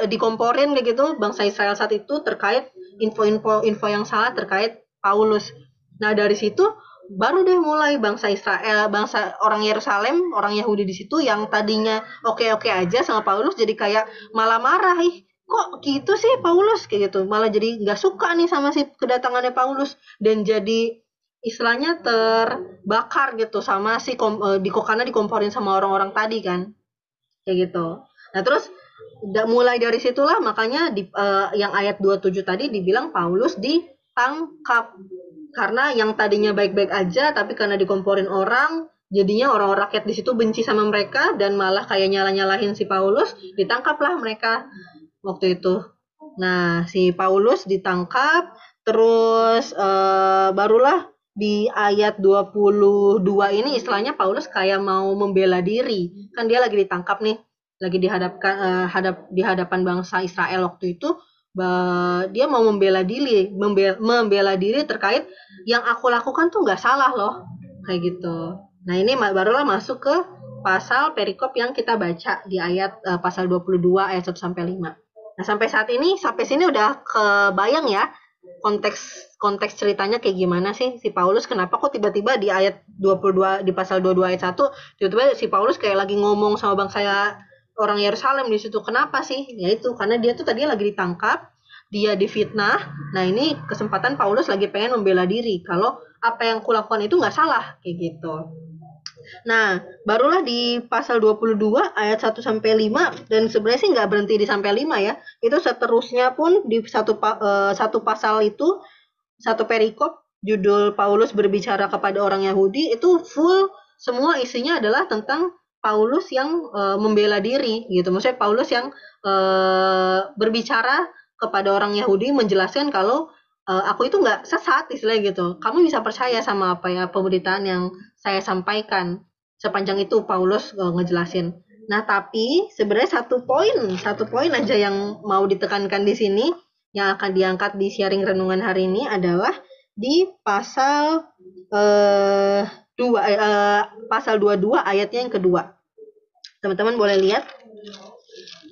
dikomporin kayak gitu bangsa Israel saat itu terkait info yang salah terkait Paulus. Nah dari situ baru deh mulai bangsa Israel, bangsa orang Yerusalem, orang Yahudi di situ yang tadinya oke-oke aja sama Paulus jadi kayak malah marah, ih kok gitu sih Paulus kayak gitu, malah jadi nggak suka nih sama si kedatangannya Paulus dan jadi istilahnya terbakar gitu sama si karena dikomporin sama orang-orang tadi kan kayak gitu. Nah terus mulai dari situlah makanya yang ayat 27 tadi dibilang Paulus ditangkap karena yang tadinya baik-baik aja tapi karena dikomporin orang jadinya orang-orang rakyat di situ benci sama mereka dan malah kayak nyala-nyalahin si Paulus, ditangkaplah mereka waktu itu. Nah si Paulus ditangkap terus barulah di ayat 22 ini istilahnya Paulus kayak mau membela diri kan dia lagi ditangkap nih, lagi di hadapan bangsa Israel waktu itu. Dia mau membela diri terkait yang aku lakukan tuh nggak salah loh kayak gitu. Nah ini barulah masuk ke pasal perikop yang kita baca di ayat pasal 22 ayat 1 sampai 5. Nah sampai sini udah kebayang ya konteks ceritanya kayak gimana sih si Paulus, kenapa kok tiba-tiba di ayat 22 di pasal 22 ayat 1 tiba-tiba si Paulus kayak lagi ngomong sama bangsa orang Yerusalem di situ. Kenapa sih? Yaitu karena dia tuh tadi lagi ditangkap, dia difitnah. Nah ini kesempatan Paulus lagi pengen membela diri kalau apa yang kulakukan itu nggak salah kayak gitu. Nah barulah di pasal 22 ayat 1 sampai 5 dan sebenarnya sih nggak berhenti di sampai 5 ya. Itu seterusnya pun di satu pasal itu satu perikop judul Paulus berbicara kepada orang Yahudi itu full semua isinya adalah tentang Paulus yang membela diri gitu. Maksudnya Paulus yang berbicara kepada orang Yahudi menjelaskan kalau aku itu nggak sesat istilahnya gitu. Kamu bisa percaya sama apa ya pemberitaan yang saya sampaikan. Sepanjang itu Paulus ngejelasin. Nah tapi sebenarnya satu poin aja yang mau ditekankan di sini yang akan diangkat di sharing renungan hari ini adalah di pasal pasal 22 ayatnya yang kedua. Teman-teman boleh lihat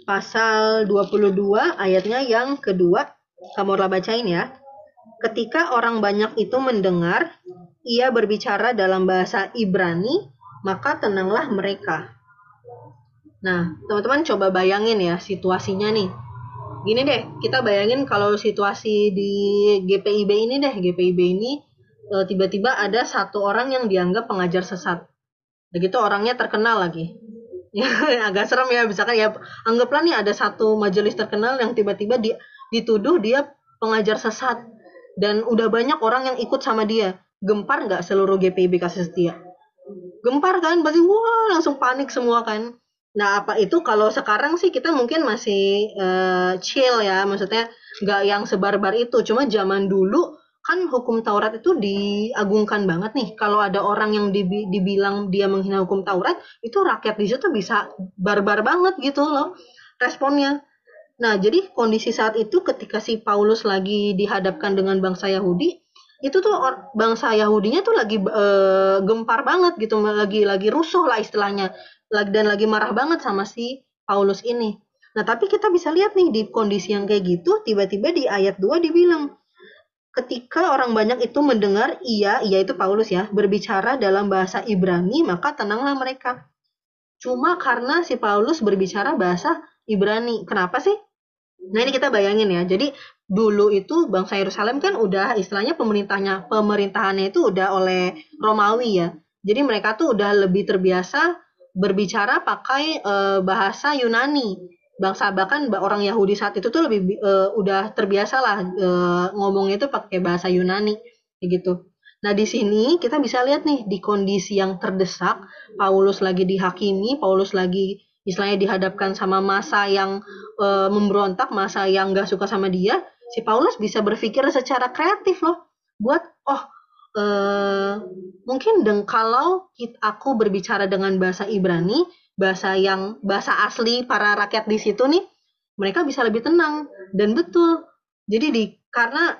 pasal 22 ayatnya yang kedua. Kamu bacain ya. Ketika orang banyak itu mendengar, ia berbicara dalam bahasa Ibrani, maka tenanglah mereka. Nah, teman-teman coba bayangin ya situasinya nih. Gini deh, kita bayangin kalau situasi di GPIB ini GPIB ini tiba-tiba ada satu orang yang dianggap pengajar sesat. Begitu orangnya terkenal lagi. Agak serem ya, misalkan ya anggaplah nih ada satu majelis terkenal yang tiba-tiba dituduh dia pengajar sesat dan udah banyak orang yang ikut sama dia. Gempar nggak seluruh GPIB Kasih Setia? Gempar kan, pasti wah langsung panik semua kan. Nah apa itu kalau sekarang sih kita mungkin masih chill ya, maksudnya nggak yang sebarbar itu. Cuma zaman dulu kan hukum Taurat itu diagungkan banget nih. Kalau ada orang yang dibilang dia menghina hukum Taurat, itu rakyat di situ bisa barbar banget gitu loh responnya. Nah, jadi kondisi saat itu ketika si Paulus lagi dihadapkan dengan bangsa Yahudi, itu tuh bangsa Yahudinya tuh lagi gempar banget gitu, lagi rusuh lah istilahnya. Dan lagi marah banget sama si Paulus ini. Nah, tapi kita bisa lihat nih di kondisi yang kayak gitu, tiba-tiba di ayat 2 dibilang, ketika orang banyak itu mendengar ia itu Paulus ya, berbicara dalam bahasa Ibrani, maka tenanglah mereka. Cuma karena si Paulus berbicara bahasa Ibrani. Kenapa sih? Nah ini kita bayangin ya. Jadi dulu itu bangsa Yerusalem kan udah istilahnya pemerintahannya itu udah oleh Romawi ya. Jadi mereka tuh udah lebih terbiasa berbicara pakai bahasa Yunani. Bahkan orang Yahudi saat itu tuh lebih udah terbiasa lah ngomongnya itu pakai bahasa Yunani gitu. Nah di sini kita bisa lihat nih di kondisi yang terdesak, Paulus lagi dihakimi, Paulus lagi istilahnya dihadapkan sama massa yang memberontak, massa yang nggak suka sama dia. Si Paulus bisa berpikir secara kreatif loh, buat mungkin kalau aku berbicara dengan bahasa Ibrani, bahasa asli para rakyat di situ nih, mereka bisa lebih tenang. Dan betul, jadi karena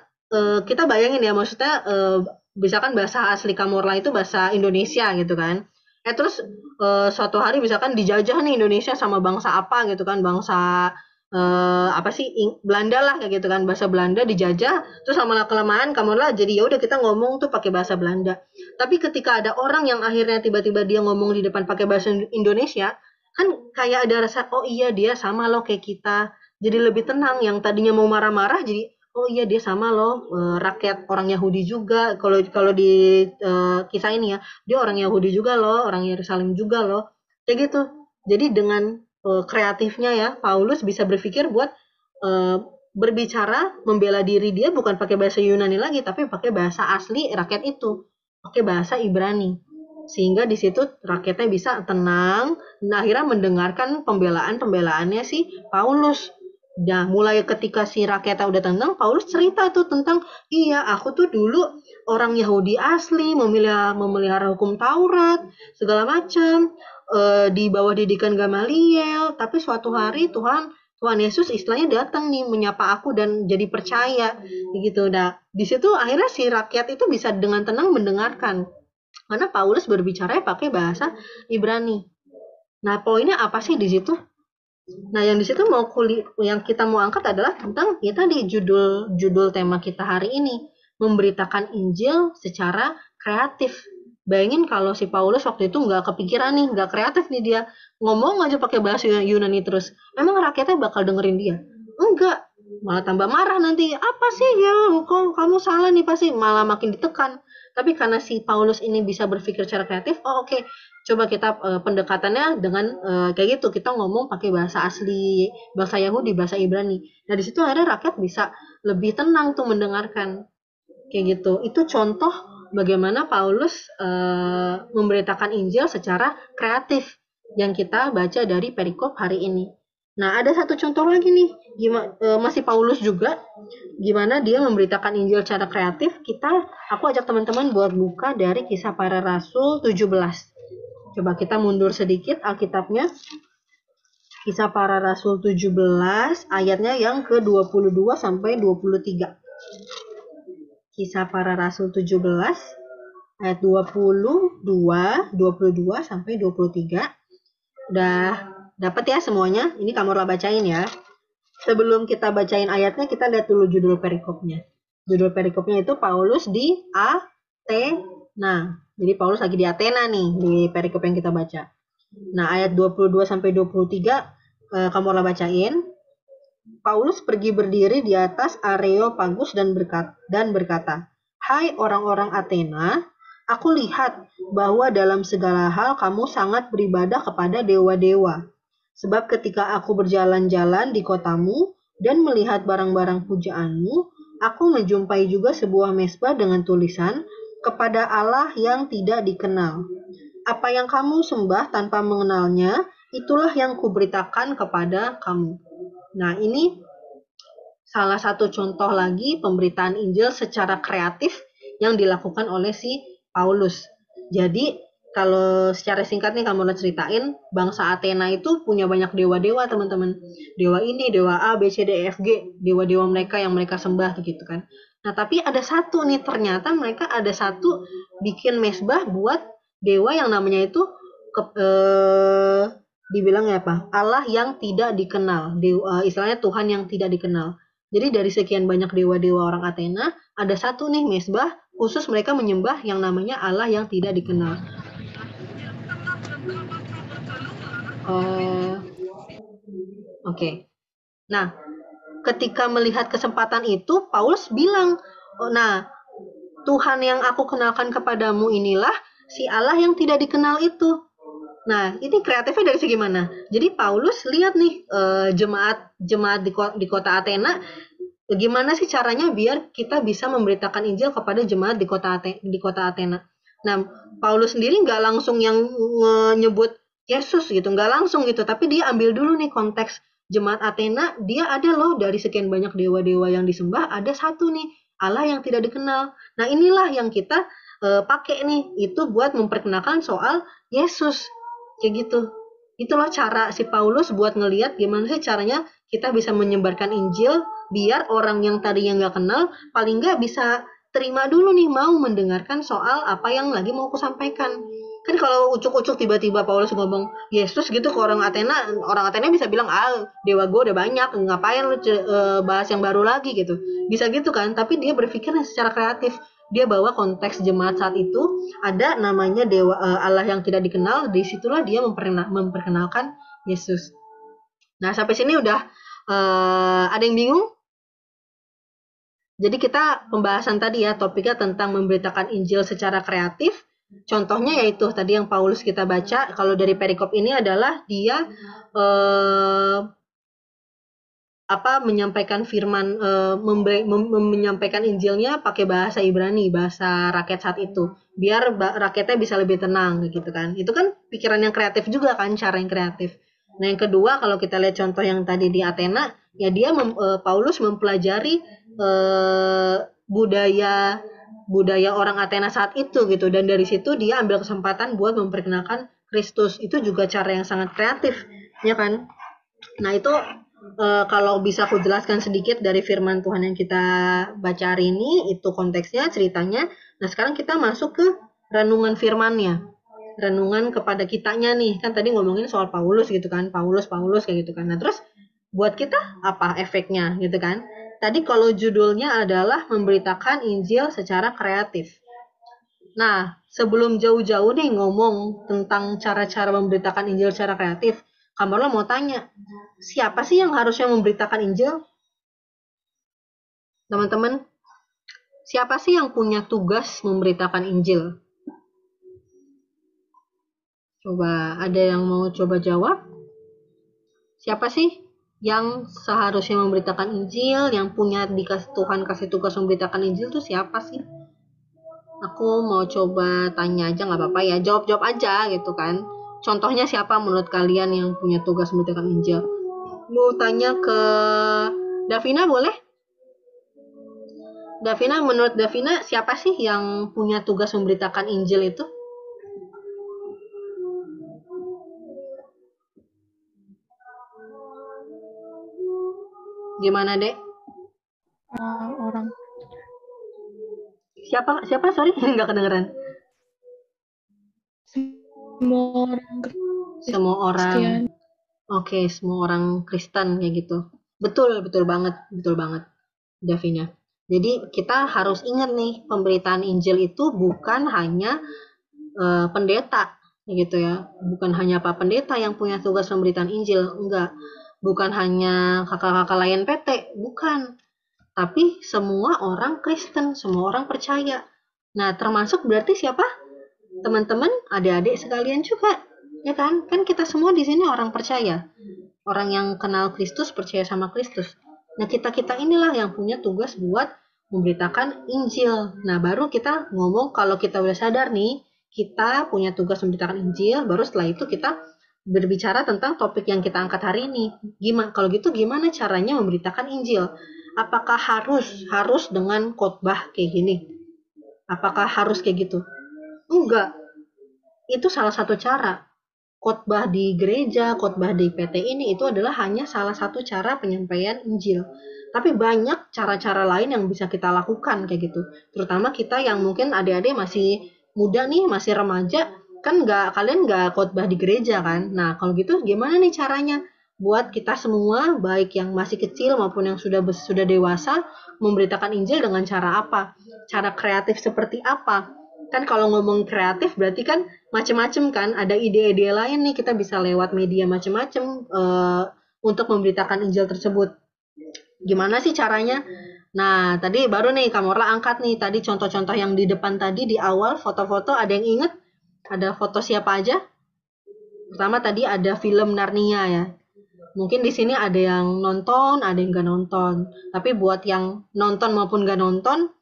kita bayangin ya, maksudnya misalkan bahasa asli Kamorla itu bahasa Indonesia gitu kan, terus suatu hari misalkan dijajah nih Indonesia sama bangsa apa gitu kan, bangsa Belanda lah kayak gitu kan, bahasa Belanda dijajah, terus lama kelamaan kamulah jadi ya udah kita ngomong tuh pakai bahasa Belanda. Tapi ketika ada orang yang akhirnya tiba-tiba dia ngomong di depan pakai bahasa Indonesia, kan kayak ada rasa oh iya dia sama loh kayak kita, jadi lebih tenang. Yang tadinya mau marah-marah jadi oh iya dia sama loh, rakyat orang Yahudi juga. Kalau di kisah ini ya, dia orang Yahudi juga loh, orang Yerusalem juga loh, kayak gitu. Jadi dengan kreatifnya ya, Paulus bisa berpikir buat berbicara membela diri dia bukan pakai bahasa Yunani lagi, tapi pakai bahasa asli rakyat itu, pakai bahasa Ibrani, sehingga di situ rakyatnya bisa tenang. Nah, akhirnya mendengarkan pembelaannya si Paulus. Nah, mulai ketika si rakyatnya udah tenang, Paulus cerita tuh tentang iya aku tuh dulu orang Yahudi asli, memelihara hukum Taurat segala macam, di bawah didikan Gamaliel, tapi suatu hari Tuhan Yesus istilahnya datang nih menyapa aku dan jadi percaya gitu. Nah, di situ akhirnya si rakyat itu bisa dengan tenang mendengarkan karena Paulus berbicara pakai bahasa Ibrani. Nah, poinnya apa sih di situ? Nah, yang di situ yang kita mau angkat adalah tentang kita di judul tema kita hari ini, memberitakan Injil secara kreatif. Bayangin kalau si Paulus waktu itu nggak kepikiran nih, nggak kreatif nih dia, ngomong aja pakai bahasa Yunani terus. Emang rakyatnya bakal dengerin dia? Enggak, malah tambah marah nanti. Apa sih ya, kamu salah nih, pasti malah makin ditekan. Tapi karena si Paulus ini bisa berpikir secara kreatif, oke. Coba kita pendekatannya dengan kayak gitu, kita ngomong pakai bahasa asli, bahasa Yahudi, bahasa Ibrani. Nah, di situ akhirnya rakyat bisa lebih tenang tuh mendengarkan. Kayak gitu. Itu contoh bagaimana Paulus memberitakan Injil secara kreatif yang kita baca dari perikop hari ini. Nah, ada satu contoh lagi nih, masih Paulus juga, gimana dia memberitakan Injil secara kreatif. Aku ajak teman-teman buat buka dari Kisah Para Rasul 17. Coba kita mundur sedikit Alkitabnya. Kisah Para Rasul 17, ayatnya yang ke-22 sampai 23. Kisah Para Rasul 17 ayat 22 sampai 23. Udah dapat ya semuanya? Ini kamu bacain ya. Sebelum kita bacain ayatnya, kita lihat dulu judul perikopnya. Judul perikopnya itu Paulus di Athena. Jadi Paulus lagi di Athena nih di perikop yang kita baca. Nah, ayat 22 sampai 23 kamu bacain. Paulus pergi berdiri di atas Areopagus dan berkata, "Hai orang-orang Athena, aku lihat bahwa dalam segala hal kamu sangat beribadah kepada dewa-dewa. Sebab ketika aku berjalan-jalan di kotamu dan melihat barang-barang pujaanmu, aku menjumpai juga sebuah mezbah dengan tulisan, kepada Allah yang tidak dikenal. Apa yang kamu sembah tanpa mengenalnya, itulah yang kuberitakan kepada kamu." Nah, ini salah satu contoh lagi pemberitaan Injil secara kreatif yang dilakukan oleh si Paulus. Jadi, kalau secara singkat nih kamu ceritain, bangsa Athena itu punya banyak dewa-dewa, teman-teman. Dewa ini, dewa A, B, C, D, E, F, G, dewa-dewa mereka yang mereka sembah gitu kan. Nah, tapi ada satu nih, ternyata mereka ada satu bikin mezbah buat dewa yang namanya itu dibilangnya apa? Allah yang tidak dikenal. Istilahnya Tuhan yang tidak dikenal. Jadi dari sekian banyak dewa-dewa orang Athena, ada satu nih mezbah khusus mereka menyembah yang namanya Allah yang tidak dikenal. Oke. Nah, ketika melihat kesempatan itu, Paulus bilang, nah, Tuhan yang aku kenalkan kepadamu inilah si Allah yang tidak dikenal itu. Nah, ini kreatifnya dari segi mana? Jadi Paulus lihat nih jemaat di kota Athena, gimana sih caranya biar kita bisa memberitakan Injil kepada jemaat di kota Athena. Nah, Paulus sendiri nggak langsung yang nyebut Yesus gitu, nggak langsung gitu, tapi dia ambil dulu nih konteks jemaat Athena, dia ada loh dari sekian banyak dewa-dewa yang disembah, ada satu nih, Allah yang tidak dikenal. Nah, inilah yang kita pakai nih, itu buat memperkenalkan soal Yesus. Kayak gitu. Itulah cara si Paulus buat ngelihat gimana sih caranya kita bisa menyebarkan Injil, biar orang yang tadinya nggak kenal, paling nggak bisa terima dulu nih, mau mendengarkan soal apa yang lagi mau aku sampaikan. Kan kalau ucuk-ucuk tiba-tiba Paulus ngomong Yesus gitu ke orang Athena bisa bilang, dewa gue udah banyak, ngapain lu bahas yang baru lagi gitu. Bisa gitu kan, tapi dia berpikirnya secara kreatif. Dia bawa konteks jemaat saat itu, ada namanya dewa Allah yang tidak dikenal, disitulah dia memperkenalkan Yesus. Nah, sampai sini udah ada yang bingung? Jadi kita pembahasan tadi ya, topiknya tentang memberitakan Injil secara kreatif. Contohnya yaitu tadi yang Paulus kita baca, kalau dari perikop ini adalah dia menyampaikan firman, menyampaikan Injilnya pakai bahasa Ibrani, bahasa rakyat saat itu, biar rakyatnya bisa lebih tenang gitu kan. Itu kan pikiran yang kreatif juga kan, cara yang kreatif. Nah, yang kedua kalau kita lihat contoh yang tadi di Athena, ya dia Paulus mempelajari budaya orang Athena saat itu gitu, dan dari situ dia ambil kesempatan buat memperkenalkan Kristus. Itu juga cara yang sangat kreatif, ya kan? Nah, itu kalau bisa aku jelaskan sedikit dari firman Tuhan yang kita baca hari ini, itu konteksnya, ceritanya. Nah, sekarang kita masuk ke renungan firmannya. Renungan kepada kitanya nih. Kan tadi ngomongin soal Paulus gitu kan. Paulus kayak gitu kan. Nah, terus buat kita apa efeknya gitu kan? Tadi kalau judulnya adalah memberitakan Injil secara kreatif. Nah, sebelum jauh-jauh nih ngomong tentang cara-cara memberitakan Injil secara kreatif, Kamarla mau tanya, siapa sih yang harusnya memberitakan Injil? Teman-teman, siapa sih yang punya tugas memberitakan Injil? Coba, ada yang mau coba jawab? Siapa sih yang seharusnya memberitakan Injil, yang punya Tuhan kasih tugas memberitakan Injil tuh siapa sih? Aku mau coba tanya aja, nggak apa-apa ya, jawab-jawab aja gitu kan. Contohnya siapa menurut kalian yang punya tugas memberitakan Injil? Mau tanya ke Davina boleh? Davina, menurut Davina siapa sih yang punya tugas memberitakan Injil itu? Gimana, Dek? Orang. Siapa? Sorry, nggak kedengeran. Semua orang. Oke, semua orang Kristen kayak gitu. Betul banget, Davina. Jadi kita harus ingat nih, pemberitaan Injil itu bukan hanya pendeta, gitu ya. Bukan hanya Pak Pendeta yang punya tugas pemberitaan Injil, enggak. Bukan hanya kakak-kakak lain PT, bukan. Tapi semua orang Kristen, semua orang percaya. Nah, termasuk berarti siapa? Teman-teman, adik-adik sekalian juga, ya kan? Kan kita semua di sini orang percaya, orang yang kenal Kristus, percaya sama Kristus. Nah, kita inilah yang punya tugas buat memberitakan Injil. Nah, baru kita ngomong kalau kita udah sadar nih, kita punya tugas memberitakan Injil, baru setelah itu kita berbicara tentang topik yang kita angkat hari ini. Kalau gitu gimana caranya memberitakan Injil? Apakah harus dengan khotbah kayak gini? Apakah harus kayak gitu? Enggak. Itu salah satu cara. Khotbah di gereja, khotbah di PT ini itu adalah hanya salah satu cara penyampaian Injil. Tapi banyak cara-cara lain yang bisa kita lakukan kayak gitu. Terutama kita yang mungkin adik-adik masih muda nih, masih remaja, kan kalian nggak khotbah di gereja kan? Nah, kalau gitu gimana nih caranya buat kita semua, baik yang masih kecil maupun yang sudah dewasa, memberitakan Injil dengan cara apa? Cara kreatif seperti apa? Kan kalau ngomong kreatif berarti kan macam-macam kan, ada ide-ide lain nih, kita bisa lewat media macam-macam untuk memberitakan Injil tersebut. Gimana sih caranya? Nah, tadi baru nih Kamorla angkat nih tadi contoh-contoh yang di depan tadi di awal, foto-foto, ada yang inget? Ada foto siapa aja? Pertama tadi ada film Narnia ya. Mungkin di sini ada yang nonton, ada yang nggak nonton. Tapi buat yang nonton maupun nggak nonton,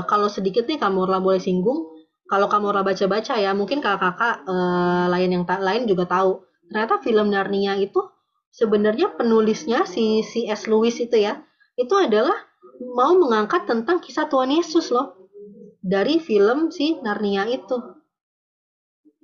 kalau sedikit nih Kamorla boleh singgung. Kalau Kamorla baca-baca ya, mungkin kakak-kakak lain juga tahu. Ternyata film Narnia itu sebenarnya penulisnya si C.S. Lewis itu ya, itu adalah mau mengangkat tentang kisah Tuhan Yesus loh. Dari film si Narnia itu.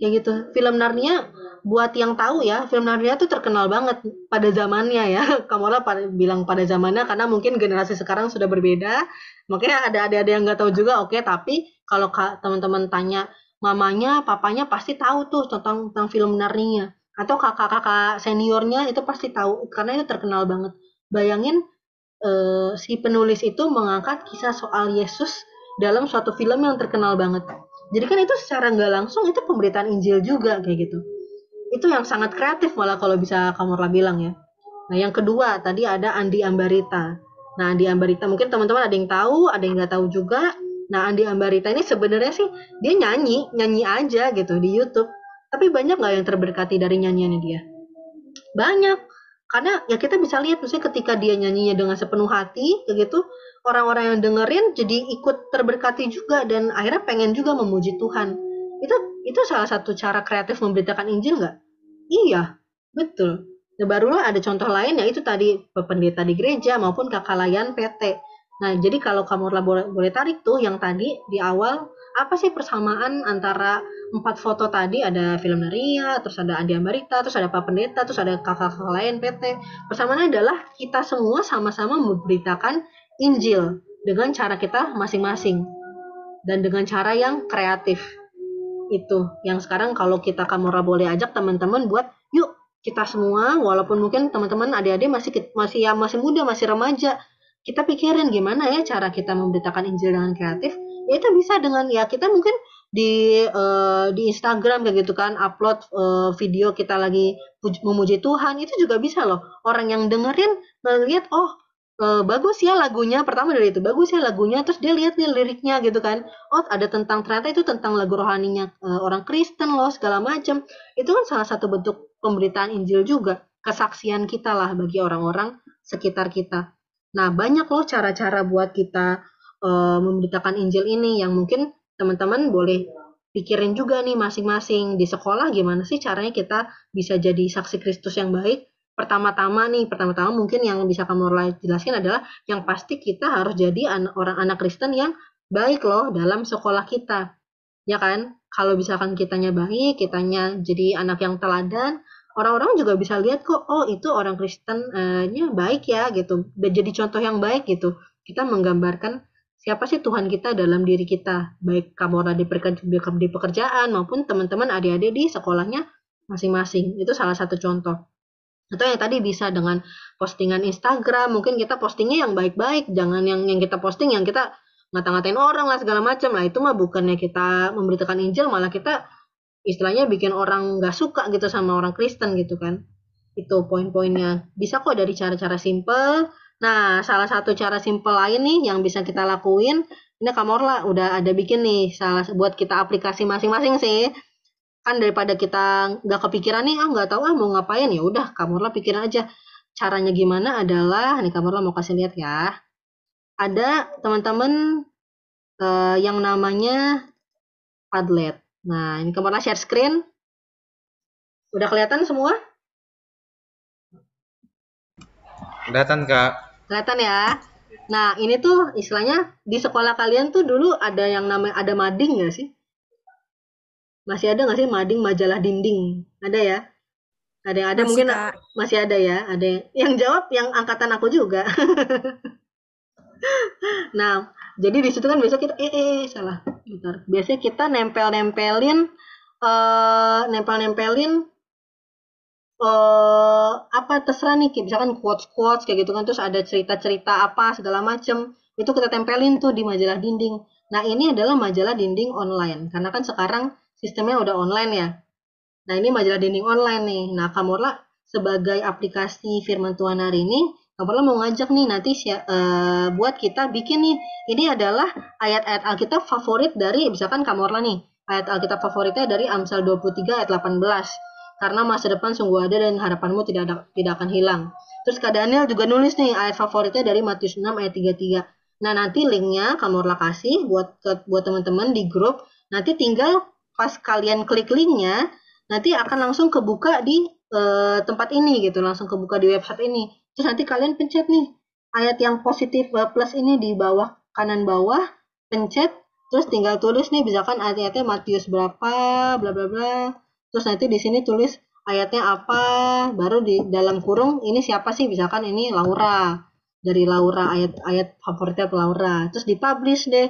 Ya gitu. Film Narnia, buat yang tahu ya, film Narnia tuh terkenal banget pada zamannya ya. Kamorla bilang pada zamannya karena mungkin generasi sekarang sudah berbeda. Makanya ada yang nggak tahu juga, oke. Tapi kalau teman-teman tanya mamanya, papanya pasti tahu tuh tentang film Narnia. Atau kakak-kakak seniornya itu pasti tahu karena itu terkenal banget. Bayangin si penulis itu mengangkat kisah soal Yesus dalam suatu film yang terkenal banget. Jadi kan itu secara nggak langsung itu pemberitaan Injil juga kayak gitu. Itu yang sangat kreatif malah kalau bisa Kamorla bilang ya. Nah yang kedua tadi ada Andi Ambarita. Nah Andi Ambarita mungkin teman-teman ada yang tahu, ada yang nggak tahu juga. Nah Andi Ambarita ini sebenarnya sih dia nyanyi aja gitu di YouTube. Tapi banyak nggak yang terberkati dari nyanyiannya dia? Banyak. Karena ya kita bisa lihat misalnya ketika dia nyanyinya dengan sepenuh hati kayak gitu, orang-orang yang dengerin jadi ikut terberkati juga dan akhirnya pengen juga memuji Tuhan. Itu salah satu cara kreatif memberitakan Injil nggak? Iya, betul. Nah, barulah ada contoh lain yaitu tadi pendeta di gereja maupun kakak layan PT. Nah, jadi kalau kamu boleh tarik tuh yang tadi di awal, apa sih persamaan antara 4 foto tadi? Ada film Naria, terus ada Andi Ambarita, terus ada Pak Pendeta, terus ada kakak lain PT. Persamaannya adalah kita semua sama-sama memberitakan Injil dengan cara kita masing-masing dan dengan cara yang kreatif. Itu yang sekarang kalau kita Kamora boleh ajak teman-teman buat yuk kita semua walaupun mungkin teman-teman adik-adik masih muda, masih remaja, kita pikirin gimana ya cara kita memberitakan Injil dengan kreatif. Ya itu bisa dengan ya kita mungkin di Instagram kayak gitu kan, upload video kita lagi memuji Tuhan, itu juga bisa loh. Orang yang dengerin ngeliat bagus ya lagunya, pertama dari itu bagus ya lagunya, terus dia lihat nih liriknya gitu kan, ada ternyata itu tentang lagu rohaninya orang Kristen loh segala macam. Itu kan salah satu bentuk pemberitaan Injil juga, kesaksian kita lah bagi orang-orang sekitar kita. Nah banyak loh cara-cara buat kita memberitakan Injil ini yang mungkin teman-teman boleh pikirin juga nih masing-masing. Di sekolah gimana sih caranya kita bisa jadi saksi Kristus yang baik? Pertama-tama mungkin yang bisa kamu jelaskan adalah yang pasti kita harus jadi orang anak Kristen yang baik loh dalam sekolah kita. Ya kan? Kalau misalkan kitanya baik, kitanya jadi anak yang teladan, orang-orang juga bisa lihat kok, itu orang Kristennya baik ya gitu. Dan jadi contoh yang baik gitu. Kita menggambarkan siapa sih Tuhan kita dalam diri kita, baik kamu di pekerjaan maupun teman-teman adik-adik di sekolahnya masing-masing. Itu salah satu contoh. Atau yang tadi bisa dengan postingan Instagram, mungkin kita postingnya yang baik-baik, jangan yang kita posting yang kita ngata-ngatain orang lah segala macam lah. Itu mah bukannya kita memberitakan Injil, malah kita istilahnya bikin orang nggak suka gitu sama orang Kristen gitu kan. Itu poin-poinnya. Bisa kok dari cara-cara simple. Nah, salah satu cara simple lain nih yang bisa kita lakuin, ini Kamorla udah ada bikin nih, buat kita aplikasi masing-masing sih. Kan daripada kita nggak kepikiran nih, nggak tahu mau ngapain, ya udah Kamorla pikirin aja. Caranya gimana adalah, nih Kamorla mau kasih lihat ya. Ada teman-teman yang namanya Padlet. Nah, ini Kamorla share screen. Udah kelihatan semua? Kelihatan, Kak. Kelihatan ya. Nah, ini tuh istilahnya di sekolah kalian tuh dulu ada yang namanya ada mading nggak sih? Masih ada nggak sih mading majalah dinding? Ada ya? Ada yang ada mungkin Kak. Masih ada ya? Ada yang jawab yang angkatan aku juga. Nah, jadi di situ kan biasa kita salah. Bentar. Biasanya kita nempel-nempelin apa terserah nih, misalkan quotes kayak gitu kan, terus ada cerita-cerita apa segala macem, itu kita tempelin tuh di majalah dinding. Nah ini adalah majalah dinding online karena kan sekarang sistemnya udah online ya. Nah ini majalah dinding online nih. Nah Kamorla sebagai aplikasi Firman Tuhan hari ini, Kamorla mau ngajak nih nanti buat kita bikin nih, ini adalah ayat-ayat Alkitab favorit dari, misalkan Kamorla nih, ayat Alkitab favoritnya dari Amsal 23 ayat 18. Karena masa depan sungguh ada dan harapanmu tidak akan hilang. Terus Kak Daniel juga nulis nih ayat favoritnya dari Matius 6 ayat 33. Nah nanti linknya Kamorla kasih buat teman-teman di grup. Nanti tinggal pas kalian klik linknya, nanti akan langsung kebuka di tempat ini gitu, langsung kebuka di website ini. Terus nanti kalian pencet nih ayat yang positif plus ini di bawah kanan bawah, pencet. Terus tinggal tulis nih misalkan ayatnya Matius berapa, bla bla bla. Terus nanti di sini tulis ayatnya apa, baru di dalam kurung ini siapa sih, misalkan ini Laura, dari Laura, ayat favoritnya Laura, terus dipublish deh.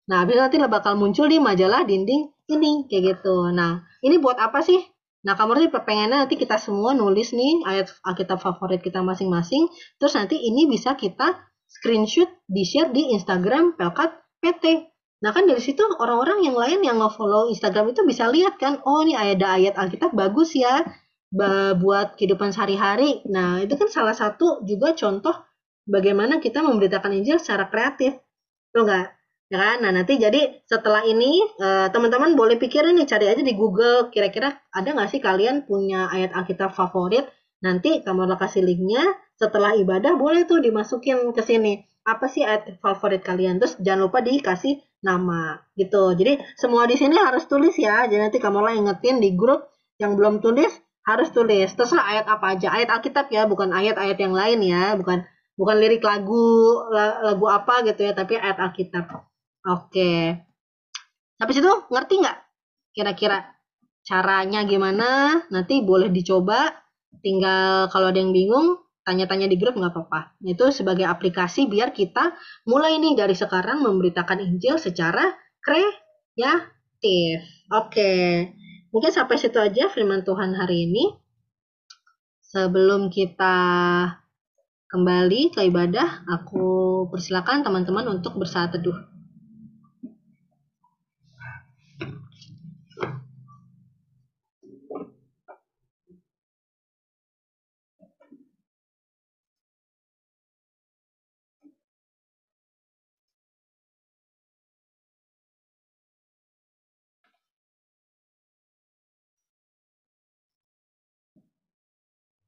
Nah habis nanti bakal muncul di majalah dinding ini kayak gitu. Nah, ini buat apa sih? Nah, kamu sih pengennya nanti kita semua nulis nih ayat Alkitab favorit kita masing-masing, terus nanti ini bisa kita screenshot di-share di Instagram Pelkat PT. Nah, kan dari situ orang-orang yang lain yang nge-follow Instagram itu bisa lihat kan, oh ini ada ayat Alkitab bagus ya buat kehidupan sehari-hari. Nah, itu kan salah satu juga contoh bagaimana kita memberitakan Injil secara kreatif. Tuh enggak? Ya kan? Nah, nanti jadi setelah ini teman-teman boleh pikirin nih, cari aja di Google, kira-kira ada nggak sih kalian punya ayat Alkitab favorit? Nanti kamu kasih linknya, setelah ibadah boleh tuh dimasukin ke sini. Apa sih ayat favorit kalian? Terus jangan lupa dikasih nama gitu. Jadi semua di sini harus tulis ya. Jadi nanti kamu ingetin di grup yang belum tulis harus tulis. Terserah ayat apa aja, ayat Alkitab ya, bukan ayat-ayat yang lain ya, bukan lirik lagu apa gitu ya, tapi ayat Alkitab. Oke. Habis itu ngerti nggak kira-kira caranya gimana? Nanti boleh dicoba. Tinggal kalau ada yang bingung, tanya-tanya di grup nggak apa-apa. Itu sebagai aplikasi biar kita mulai nih dari sekarang memberitakan Injil secara kreatif. Oke. Mungkin sampai situ aja firman Tuhan hari ini. Sebelum kita kembali ke ibadah, aku persilakan teman-teman untuk bersaat teduh.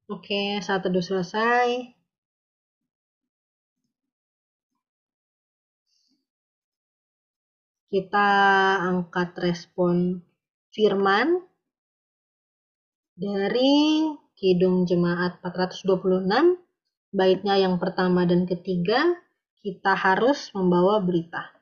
Oke, saat teduh selesai. Kita angkat respon firman dari Kidung Jemaat 426, baitnya yang pertama dan ketiga, kita harus membawa berita.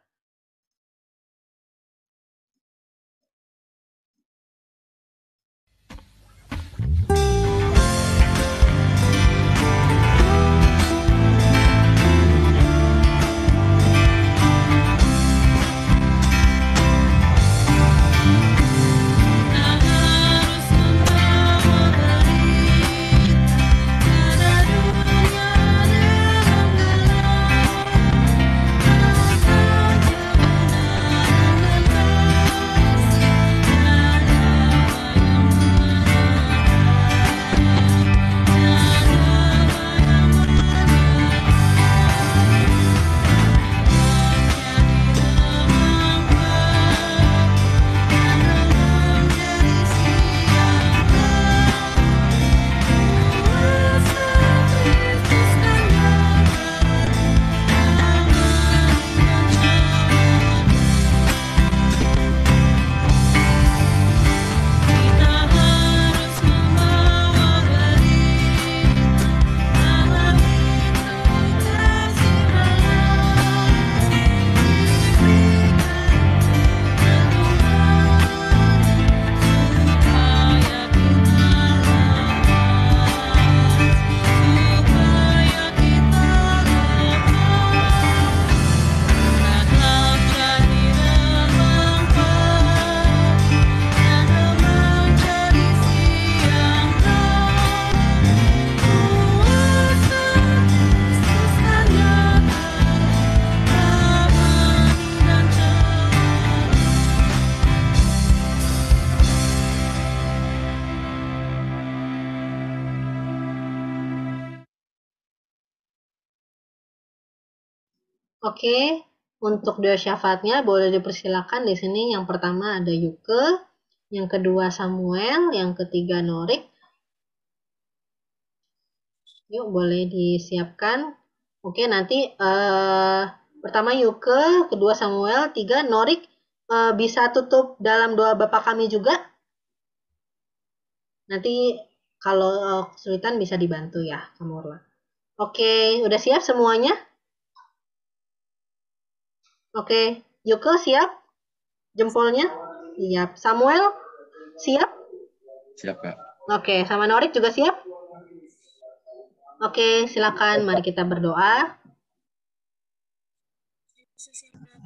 Oke, untuk doa syafaatnya boleh dipersilakan di sini. Yang pertama ada Yuke, yang kedua Samuel, yang ketiga Norik. Yuk, boleh disiapkan. Oke, nanti pertama Yuke, kedua Samuel, tiga Norik. Bisa tutup dalam doa Bapa Kami juga. Nanti kalau kesulitan bisa dibantu ya, Kamurla. Oke, udah siap semuanya? Oke, Yuke siap? Jempolnya? Siap. Samuel siap? Siap, Kak. Oke, sama Norik juga siap? Oke, silakan. Mari kita berdoa.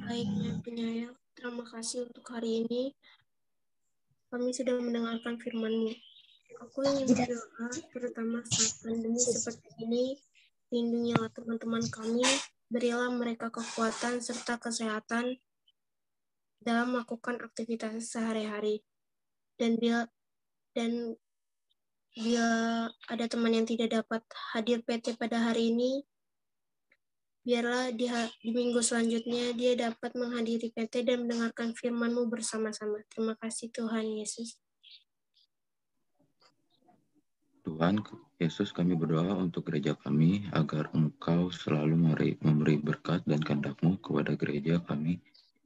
Baik, yang penyayang, terima kasih untuk hari ini. kami sudah mendengarkan firman-Mu. Aku ingin berdoa, terutama saat pandemi seperti ini, lindungilah teman-teman kami, berilah mereka kekuatan serta kesehatan dalam melakukan aktivitas sehari-hari. Dan bila ada teman yang tidak dapat hadir PT pada hari ini, biarlah di minggu selanjutnya dia dapat menghadiri PT dan mendengarkan firman-Mu bersama-sama. Terima kasih Tuhan Yesus. Tuhan Yesus, kami berdoa untuk gereja kami agar Engkau selalu memberi berkat dan kehendak-Mu kepada gereja kami,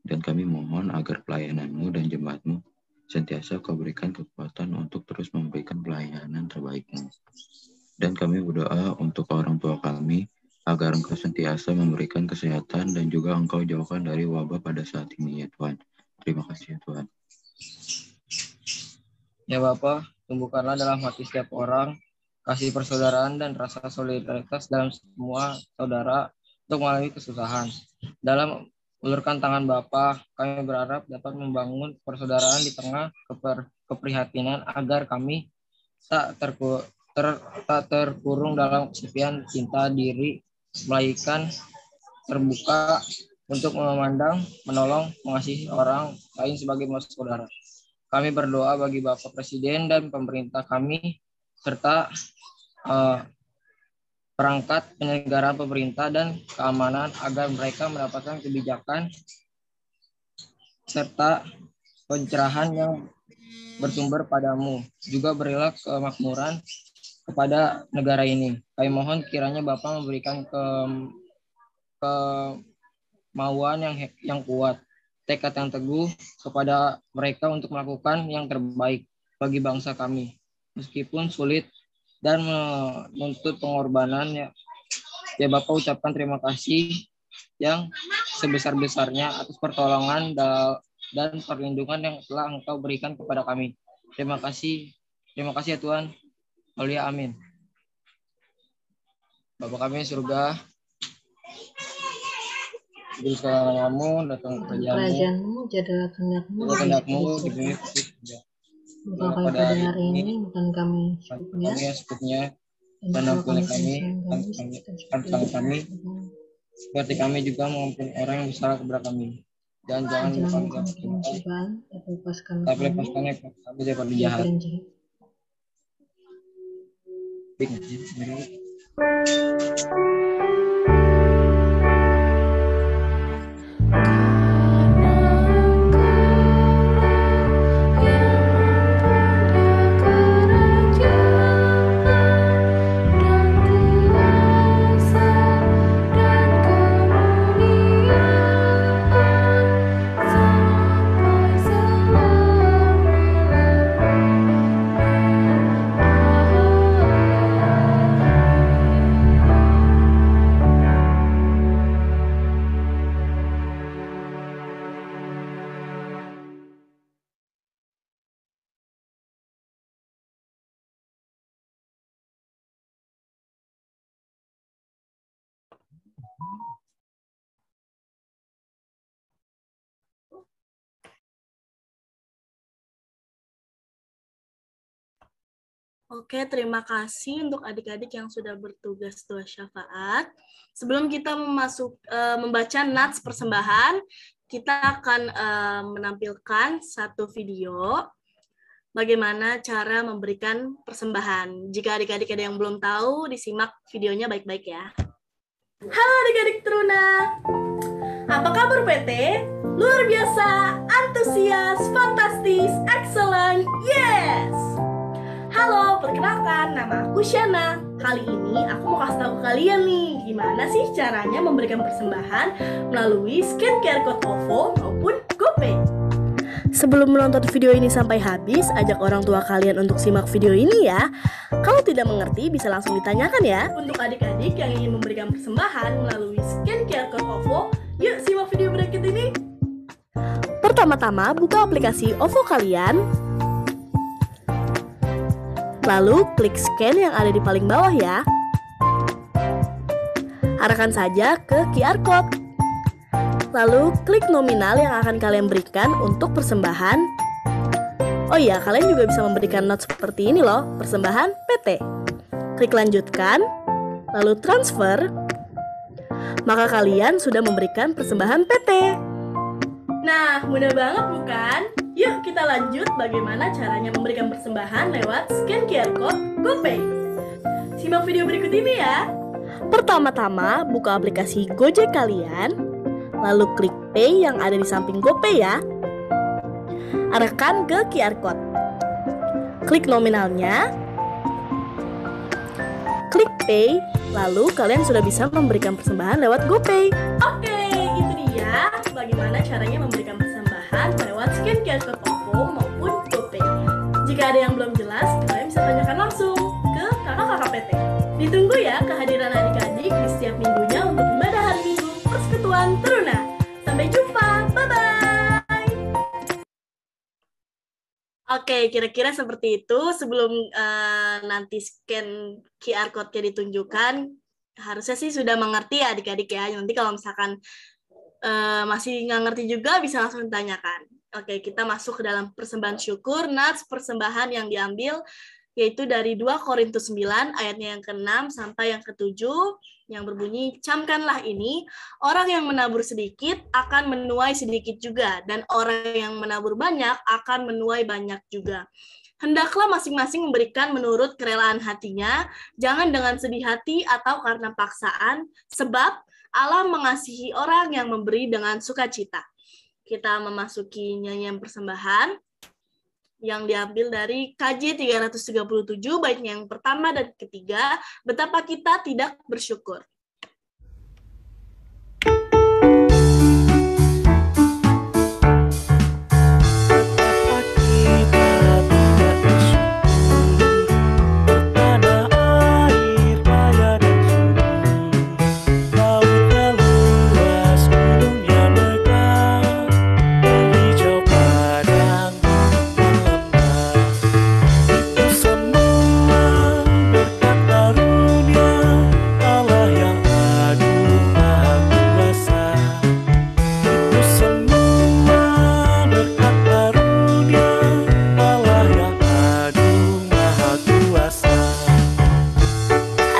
dan kami mohon agar pelayanan-Mu dan jemaat-Mu sentiasa Kau berikan kekuatan untuk terus memberikan pelayanan terbaik-Mu. Dan kami berdoa untuk orang tua kami agar Engkau sentiasa memberikan kesehatan dan juga Engkau jauhkan dari wabah pada saat ini ya Tuhan. Terima kasih ya Tuhan. Ya Bapa, tumbuhkanlah dalam hati setiap orang kasih persaudaraan dan rasa solidaritas dalam semua saudara untuk melalui kesusahan. Dalam ulurkan tangan Bapa, kami berharap dapat membangun persaudaraan di tengah keprihatinan agar kami tak terkurung dalam kesepian cinta diri, melainkan terbuka untuk memandang, menolong, mengasihi orang lain sebagai saudara. Kami berdoa bagi Bapak Presiden dan pemerintah kami, serta perangkat penyelenggaraan pemerintah dan keamanan agar mereka mendapatkan kebijakan serta pencerahan yang bersumber padamu. Juga berilah kemakmuran kepada negara ini. Kami mohon kiranya Bapak memberikan kemauan yang kuat, tekad yang teguh kepada mereka untuk melakukan yang terbaik bagi bangsa kami. Meskipun sulit dan menuntut pengorbanan, ya Bapak ucapkan terima kasih yang sebesar-besarnya atas pertolongan dan perlindungan yang telah Engkau berikan kepada kami. Terima kasih ya Tuhan. Haleluya, amin. Bapa kami surga, diberikan namamu, datang Kerajaanmu, jadilah kehendak-Mu di bumi bukan kami pada hari ini, bukan kami secukupnya, dan ampuni kami seperti kami juga mengampuni orang yang bersalah kepada kami. Dan jangan lupa tapi lepaskan kami daripada jahat. Oke, terima kasih untuk adik-adik yang sudah bertugas doa syafaat. Sebelum kita membaca nats persembahan, kita akan menampilkan satu video bagaimana cara memberikan persembahan. Jika adik-adik ada yang belum tahu, disimak videonya baik-baik ya. Halo adik-adik Teruna, apa kabar PT? Luar biasa, antusias, fantastis, excellent, yes! Halo, perkenalkan, nama aku Shana. Kali ini aku mau kasih tahu ke kalian nih, gimana sih caranya memberikan persembahan melalui scan QR code OVO maupun GoPay. Sebelum menonton video ini sampai habis, ajak orang tua kalian untuk simak video ini ya. Kalau tidak mengerti, bisa langsung ditanyakan ya. Untuk adik-adik yang ingin memberikan persembahan melalui scan QR code OVO, yuk simak video berikut ini. Pertama-tama, buka aplikasi OVO kalian. Lalu klik scan yang ada di paling bawah ya. Arahkan saja ke QR code. Lalu klik nominal yang akan kalian berikan untuk persembahan. Oh iya, kalian juga bisa memberikan note seperti ini loh, persembahan PT. Klik lanjutkan, lalu transfer, maka kalian sudah memberikan persembahan PT. Nah, mudah banget bukan? Yuk kita lanjut bagaimana caranya memberikan persembahan lewat scan QR Code GoPay. Simak video berikut ini ya. Pertama-tama, buka aplikasi Gojek kalian, lalu klik Pay yang ada di samping GoPay ya. Arahkan ke QR Code. Klik nominalnya, klik Pay, lalu kalian sudah bisa memberikan persembahan lewat GoPay. Oke, itu dia bagaimana caranya memberikan persembahan lewat scan QR Code OVO maupun GoPay. Jika ada yang belum jelas, kalian bisa tanyakan langsung ke kakak-kakak PT. Ditunggu ya kehadiran adik-adik di setiap minggunya untuk ibadah hari Minggu Persekutuan Teruna. Sampai jumpa, bye-bye! Oke, kira-kira seperti itu. Sebelum nanti scan QR Code-nya ditunjukkan, harusnya sih sudah mengerti ya adik-adik ya. Nanti kalau misalkan masih nggak ngerti juga, bisa langsung ditanyakan. Oke, kita masuk ke dalam persembahan syukur. Nats persembahan yang diambil yaitu dari 2 Korintus 9 ayatnya yang ke-6 sampai yang ke-7 yang berbunyi, camkanlah ini, orang yang menabur sedikit akan menuai sedikit juga, dan orang yang menabur banyak akan menuai banyak juga. Hendaklah masing-masing memberikan menurut kerelaan hatinya, jangan dengan sedih hati atau karena paksaan, sebab Allah mengasihi orang yang memberi dengan sukacita. Kita memasuki nyanyian persembahan yang diambil dari KJ 337, baitnya yang pertama dan ketiga, betapa kita tidak bersyukur.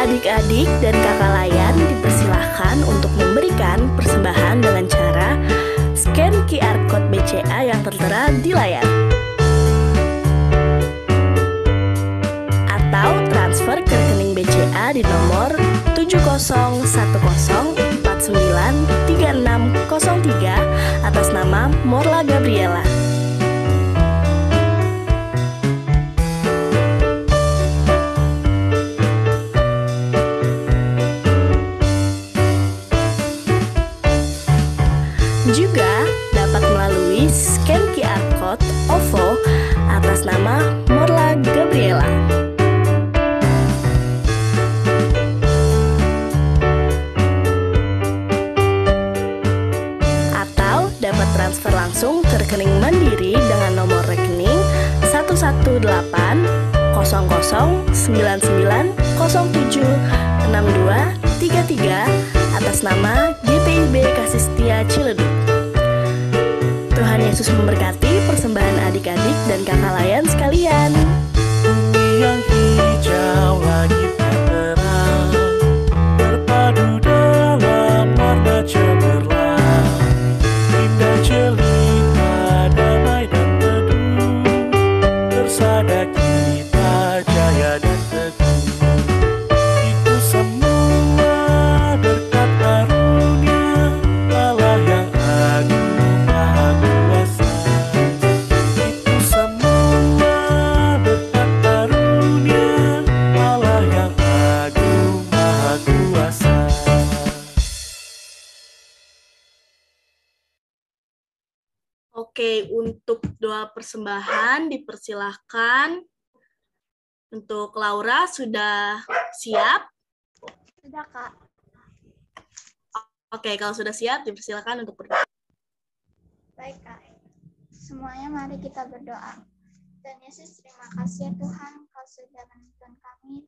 Adik-adik dan kakak layan dipersilahkan untuk memberikan persembahan dengan cara scan QR Code BCA yang tertera di layar. Atau transfer ke rekening BCA di nomor 7010493603 atas nama Morla Gabriela. Juga dapat melalui scan QR Code OVO atas nama Morla Gabriela. Atau dapat transfer langsung ke rekening Mandiri dengan nomor rekening 1180099076233 atas nama GPIB Kasih Setia Ciledug. Tuhan Yesus memberkati persembahan adik-adik dan kakak layan sekalian. Bumi yang hijau langit terang, berpadu dalam warna cemerlang, indah jelita, damai dan teduh, bersada kita jaya dan teguh. Itu semua berkat karunia Allah yang agung maha kuasa. Itu semua berkat karunia Allah yang agung maha kuasa. Oke, untuk doa persembahan dipersilahkan. Untuk Laura sudah siap? Sudah, Kak. Oke, kalau sudah siap dipersilahkan untuk berdoa. Baik, Kak. Semuanya mari kita berdoa. Dan Yesus, terima kasih ya Tuhan, Kau sudah menuntun kami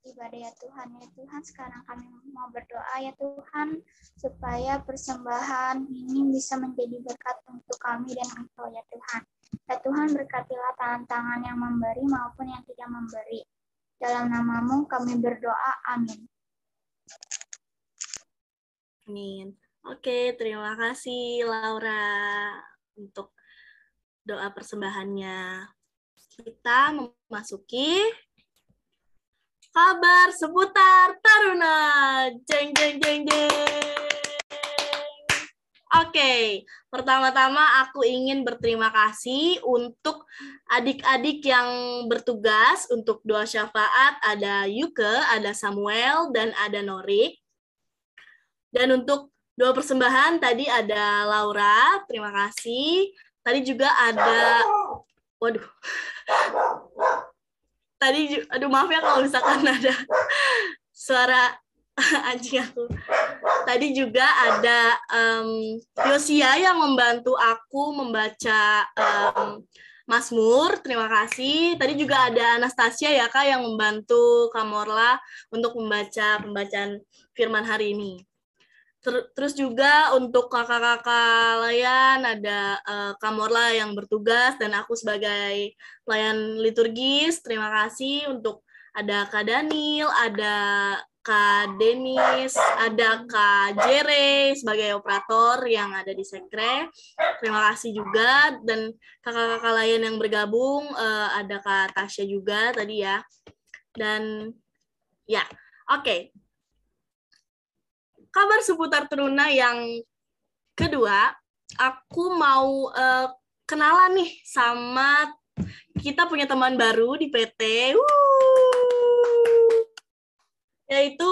ibadah ya Tuhan. Ya Tuhan, sekarang kami mau berdoa ya Tuhan, supaya persembahan ini bisa menjadi berkat untuk kami dan Engkau ya Tuhan. Ya Tuhan, berkatilah tangan yang memberi maupun yang tidak memberi. Dalam namamu kami berdoa, amin. Amin. Oke, terima kasih Laura untuk doa persembahannya. Kita memasuki kabar seputar Taruna. Jeng jeng jeng jeng. Oke, pertama-tama aku ingin berterima kasih untuk adik-adik yang bertugas untuk doa syafaat. Ada Yuke, ada Samuel, dan ada Norik. Dan untuk doa persembahan tadi ada Laura, terima kasih. Tadi juga ada, waduh, tadi, aduh maaf ya kalau misalkan ada suara anjing aku. Tadi juga ada Yosia yang membantu aku membaca Mazmur, terima kasih. Tadi juga ada Anastasia ya Kak yang membantu Kamorla untuk membaca pembacaan firman hari ini. Terus juga untuk kakak-kakak layan ada Kamorla yang bertugas dan aku sebagai pelayan liturgis. Terima kasih untuk ada Kak Daniel, ada Kak Denis, ada Kak Jere sebagai operator yang ada di Sekre. Terima kasih juga dan kakak-kakak lain yang bergabung ada Kak Tasya juga tadi ya. Dan ya, oke. Kabar seputar Teruna yang kedua, aku mau kenalan nih sama kita punya teman baru di PT. Yaitu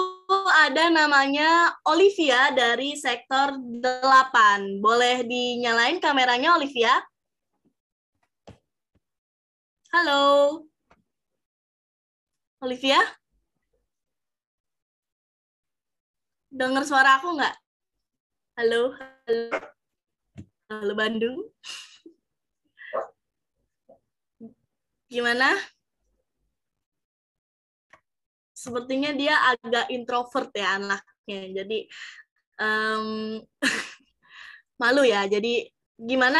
ada namanya Olivia dari sektor 8. Boleh dinyalain kameranya Olivia? Halo. Olivia? Dengar suara aku nggak? Halo, halo. Halo Bandung. Gimana? Sepertinya dia agak introvert ya anaknya. Jadi malu ya. Jadi gimana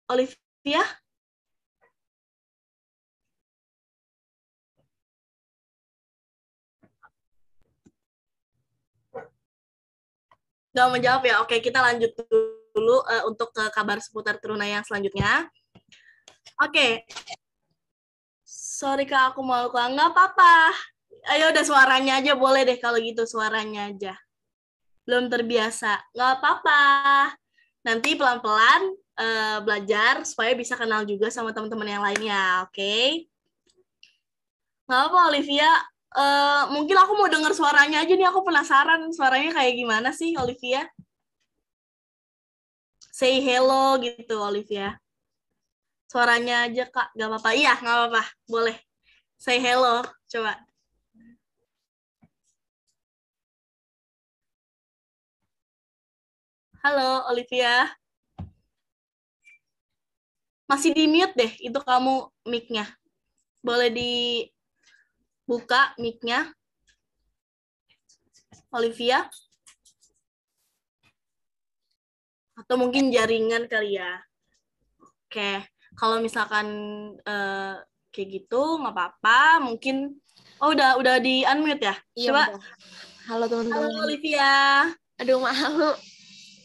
Olivia? Nggak menjawab ya. Oke, kita lanjut dulu untuk ke kabar seputar Teruna yang selanjutnya. Oke. Sorry Kak, aku mau keluar. Nggak apa-apa. Ayo udah suaranya aja boleh deh kalau gitu, suaranya aja. Belum terbiasa. Nggak apa-apa. Nanti pelan-pelan belajar supaya bisa kenal juga sama teman-teman yang lainnya. Oke? Nggak apa-apa Olivia. Mungkin aku mau dengar suaranya aja nih. Aku penasaran suaranya kayak gimana sih Olivia? Say hello gitu Olivia. Suaranya aja Kak, nggak apa-apa. Iya, nggak apa-apa. Boleh. Say hello, coba. Halo, Olivia. Masih di mute deh, itu kamu mic-nya. Boleh dibuka mic-nya. Olivia. Atau mungkin jaringan kali ya. Oke. Kalau misalkan kayak gitu nggak apa-apa, mungkin udah di unmute ya? Iya, coba. Mbak. Halo teman-teman. Halo Olivia. Aduh malu.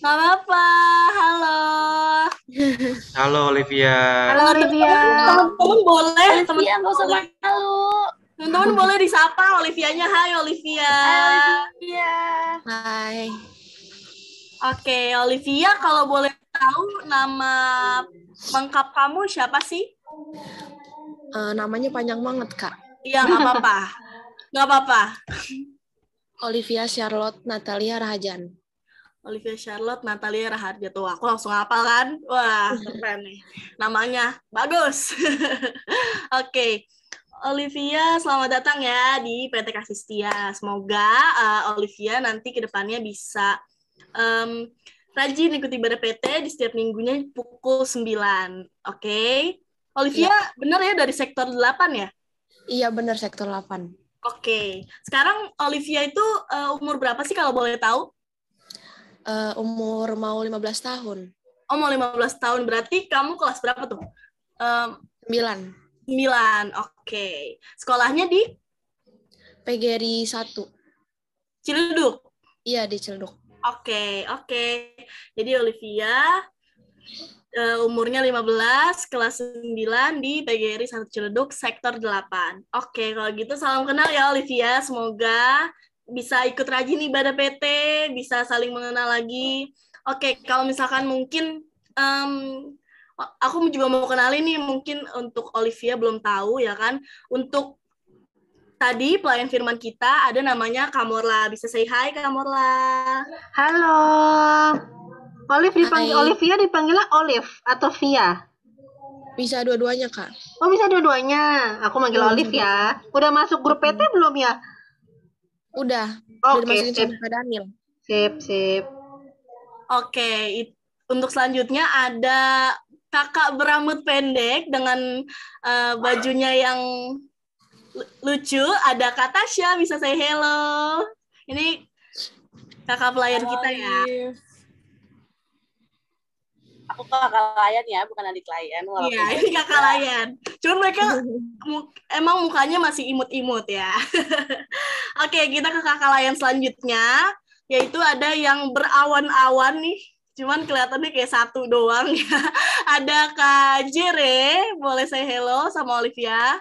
Nggak apa-apa. Halo. Halo Olivia. Halo Olivia. Teman-teman boleh. Olivia nggak usah malu. Teman-teman boleh disapa Olivianya. Hai Olivia. Hai Olivia. Hai. Oke Olivia, kalau boleh tahu nama lengkap kamu siapa sih? Namanya panjang banget, Kak. Iya, nggak apa-apa. Nggak apa-apa. Olivia Charlotte Natalia Rahajan. Olivia Charlotte Natalia Raharja. Tuh, aku langsung hafal kan? Wah, keren nih. Namanya bagus. Oke. Olivia, selamat datang ya di PT Kasih Setia. Semoga Olivia nanti ke depannya bisa rajin ikuti ibadah PT di setiap minggunya pukul 9. Oke. Olivia, ya. Benar ya dari sektor 8 ya? Iya, benar sektor 8. Oke. Sekarang Olivia itu umur berapa sih kalau boleh tahu? Umur mau 15 tahun. Oh, mau 15 tahun. Berarti kamu kelas berapa tuh? 9. Oke. Sekolahnya di PGRI 1. Ciledug? Iya, di Ciledug. Oke. Jadi Olivia umurnya 15, kelas 9 di PGRI 1 Ciledug, sektor 8. Oke, kalau gitu salam kenal ya Olivia. Semoga bisa ikut rajin ibadah PT, bisa saling mengenal lagi. Oke, kalau misalkan mungkin aku juga mau kenalin nih, mungkin untuk Olivia belum tahu ya kan. Untuk tadi pelayan firman kita ada namanya Kamorla. Bisa say hi Kamorla. Halo. Olivia dipanggilnya Olive atau Via? Bisa dua-duanya, Kak. Oh, bisa dua-duanya. Aku manggil Olive ya. Udah masuk grup PT belum ya? Udah. Oke, dimasukin sama Kak Daniel. Sip. Oke, untuk selanjutnya ada kakak berambut pendek dengan bajunya yang lucu. Ada Kak Tasya, bisa say hello. Ini kakak pelayan kita ya. Aku kakak layan ya, bukan adik layan. Iya, ini kakak layan. Cuman mereka emang mukanya masih imut-imut ya. Oke, kita ke kakak layan selanjutnya, yaitu ada yang berawan-awan nih. Cuman kelihatannya kayak satu doang ya. Ada Kak Jere, boleh say hello sama Olivia.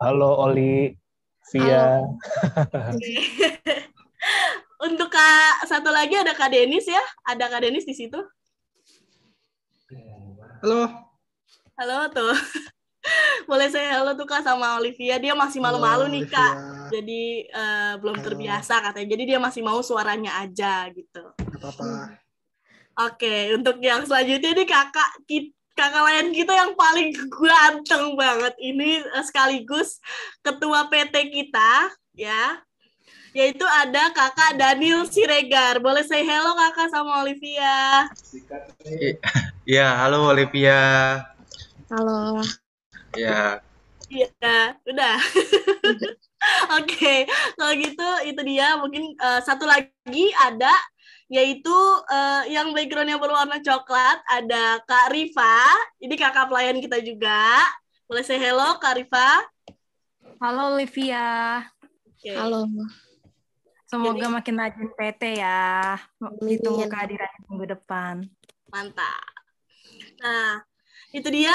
Halo Oli, Via. Untuk Kak satu lagi ada Kak Denis ya. Ada Kak Denis di situ. Halo tuh. Boleh saya halo tuh Kak sama Olivia. Dia masih malu-malu nih Kak. Jadi belum terbiasa katanya. Jadi dia masih mau suaranya aja gitu. Apa-apa. Oke, untuk yang selanjutnya ini kakak layan kita yang paling ganteng banget. Ini sekaligus ketua PT kita ya. Yaitu ada Kakak Daniel Siregar. Boleh say hello Kakak sama Olivia. Ya, halo Olivia. Halo. Ya. Iya, udah. Oke, kalau gitu itu dia. Mungkin satu lagi ada, yaitu yang backgroundnya berwarna coklat, ada Kak Rifa. Ini kakak pelayan kita juga. Boleh say hello Kak Rifa. Halo Olivia. Okay. Halo. Semoga makin rajin PT ya. Ditunggu kehadiran minggu depan. Mantap. Nah, itu dia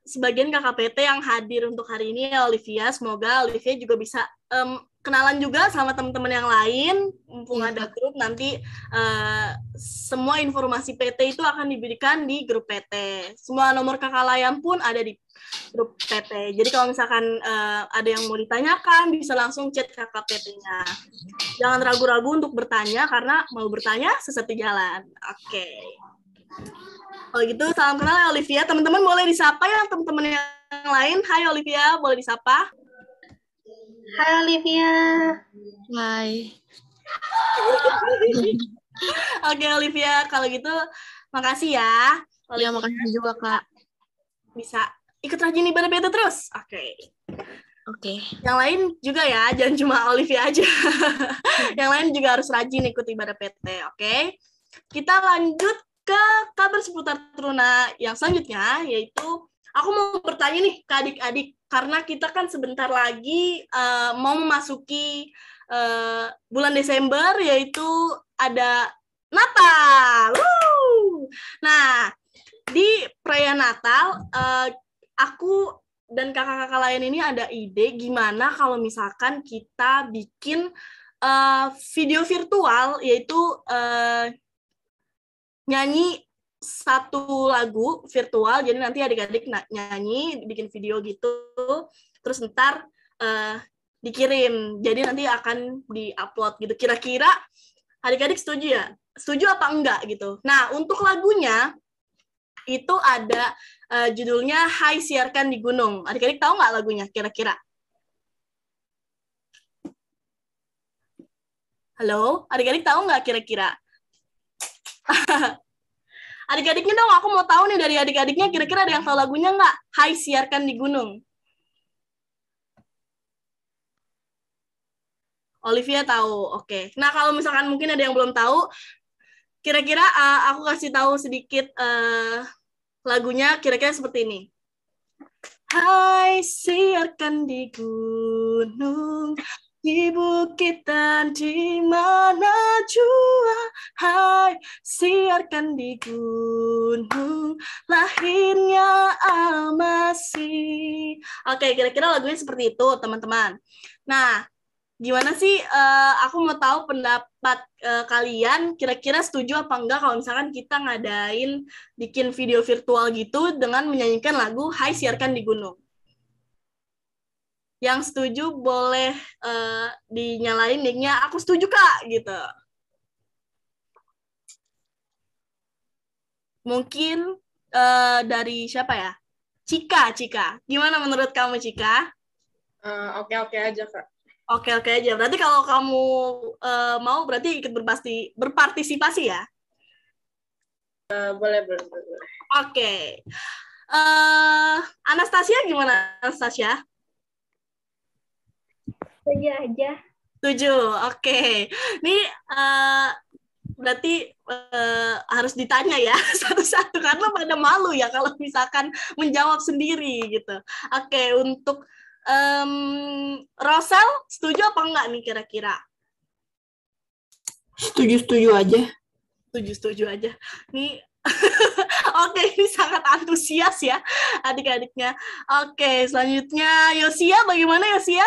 sebagian kakak PT yang hadir untuk hari ini ya Olivia. Semoga Olivia juga bisa kenalan juga sama teman-teman yang lain. Mumpung ada grup, nanti semua informasi PT itu akan diberikan di grup PT. Semua nomor kakak layan pun ada di grup PT. Jadi kalau misalkan ada yang mau ditanyakan, bisa langsung chat kakak PT-nya. Jangan ragu-ragu untuk bertanya, karena mau bertanya sesatu jalan. Oke. Kalau gitu, salam kenal ya Olivia. Teman-teman boleh disapa ya teman-teman yang lain. Hai Olivia, boleh disapa? Hai Olivia. Hai. Oke Olivia, kalau gitu makasih ya. Ya, makasih juga Kak. Bisa ikut rajin ibadah PT terus. Oke. Yang lain juga ya, jangan cuma Olivia aja. Yang lain juga harus rajin ikut ibadah PT, oke? Kita lanjut ke kabar seputar Teruna yang selanjutnya, yaitu aku mau bertanya nih ke adik-adik, karena kita kan sebentar lagi mau memasuki bulan Desember, yaitu ada Natal. Nah, di perayaan Natal, aku dan kakak-kakak lain ini ada ide gimana kalau misalkan kita bikin video virtual, yaitu nyanyi satu lagu virtual. Jadi nanti adik-adik nyanyi, bikin video gitu, terus ntar dikirim. Jadi nanti akan di-upload gitu. Kira-kira adik-adik setuju ya? Setuju apa enggak gitu? Nah, untuk lagunya itu ada judulnya Hai Siarkan di Gunung. Adik-adik tahu nggak lagunya kira-kira? Halo? Adik-adik tahu nggak kira-kira? Adik-adiknya dong, aku mau tahu nih dari adik-adiknya, kira-kira ada yang tahu lagunya nggak? Hai Siarkan di Gunung. Olivia tahu, oke. Nah, kalau misalkan mungkin ada yang belum tahu, kira-kira aku kasih tahu sedikit lagunya, kira-kira seperti ini. Hai, siarkan di gunung, di bukit dan di mana jua. Hai, siarkan di gunung, lahirnya Al-Masih. Oke, kira-kira lagunya seperti itu, teman-teman. Nah, gimana sih? Aku mau tahu pendapat kalian. Kira-kira setuju apa enggak kalau misalkan kita ngadain bikin video virtual gitu dengan menyanyikan lagu Hai Siarkan di Gunung. Yang setuju boleh dinyalain mic-nya. Aku setuju Kak, gitu. Mungkin dari siapa ya? Cika. Gimana menurut kamu Cika? Oke aja, Kak. Oke aja. Berarti kalau kamu mau berarti ikut berpartisipasi ya? Boleh. Oke. Anastasia gimana Anastasia? Setuju aja. Setuju. Oke. Ini berarti harus ditanya ya satu-satu karena pada malu ya kalau misalkan menjawab sendiri gitu. Oke, untuk Rosel setuju apa enggak nih kira-kira? Setuju aja. Setuju aja. Nih oke, ini sangat antusias ya adik-adiknya. Oke, selanjutnya Yosia, bagaimana Yosia?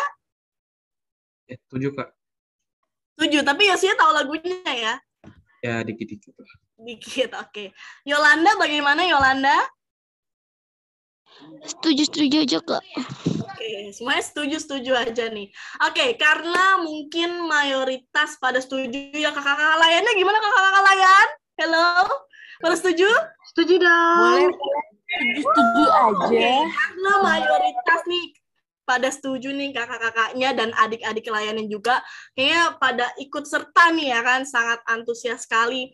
Setuju, Kak. Setuju, tapi Yosia tahu lagunya ya? Ya, dikit-dikit lah. Dikit, oke. Yolanda, bagaimana Yolanda? Setuju aja, Kak. Oke, semuanya setuju aja nih. Oke, karena mungkin mayoritas pada setuju ya kakak-kakak layannya gimana kakak-kakak layan? Halo? Pada setuju? Setuju dong. Boleh. Setuju aja. Oke, karena mayoritas nih pada setuju nih kakak-kakaknya dan adik-adik layanin juga kayaknya pada ikut serta nih ya kan, sangat antusias sekali.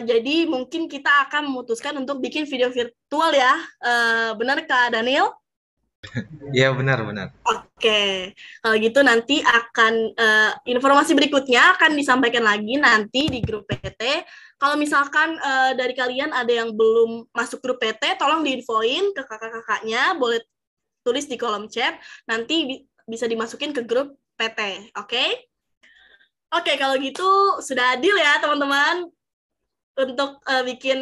Jadi mungkin kita akan memutuskan untuk bikin video virtual ya. Benar Kak Daniel? Iya, benar. Oke, kalau gitu nanti akan informasi berikutnya akan disampaikan lagi nanti di grup PT. Kalau misalkan dari kalian ada yang belum masuk grup PT, tolong diinfoin ke kakak-kakaknya, boleh tulis di kolom chat, nanti bisa dimasukin ke grup PT, oke? Oke, kalau gitu sudah adil ya teman-teman untuk bikin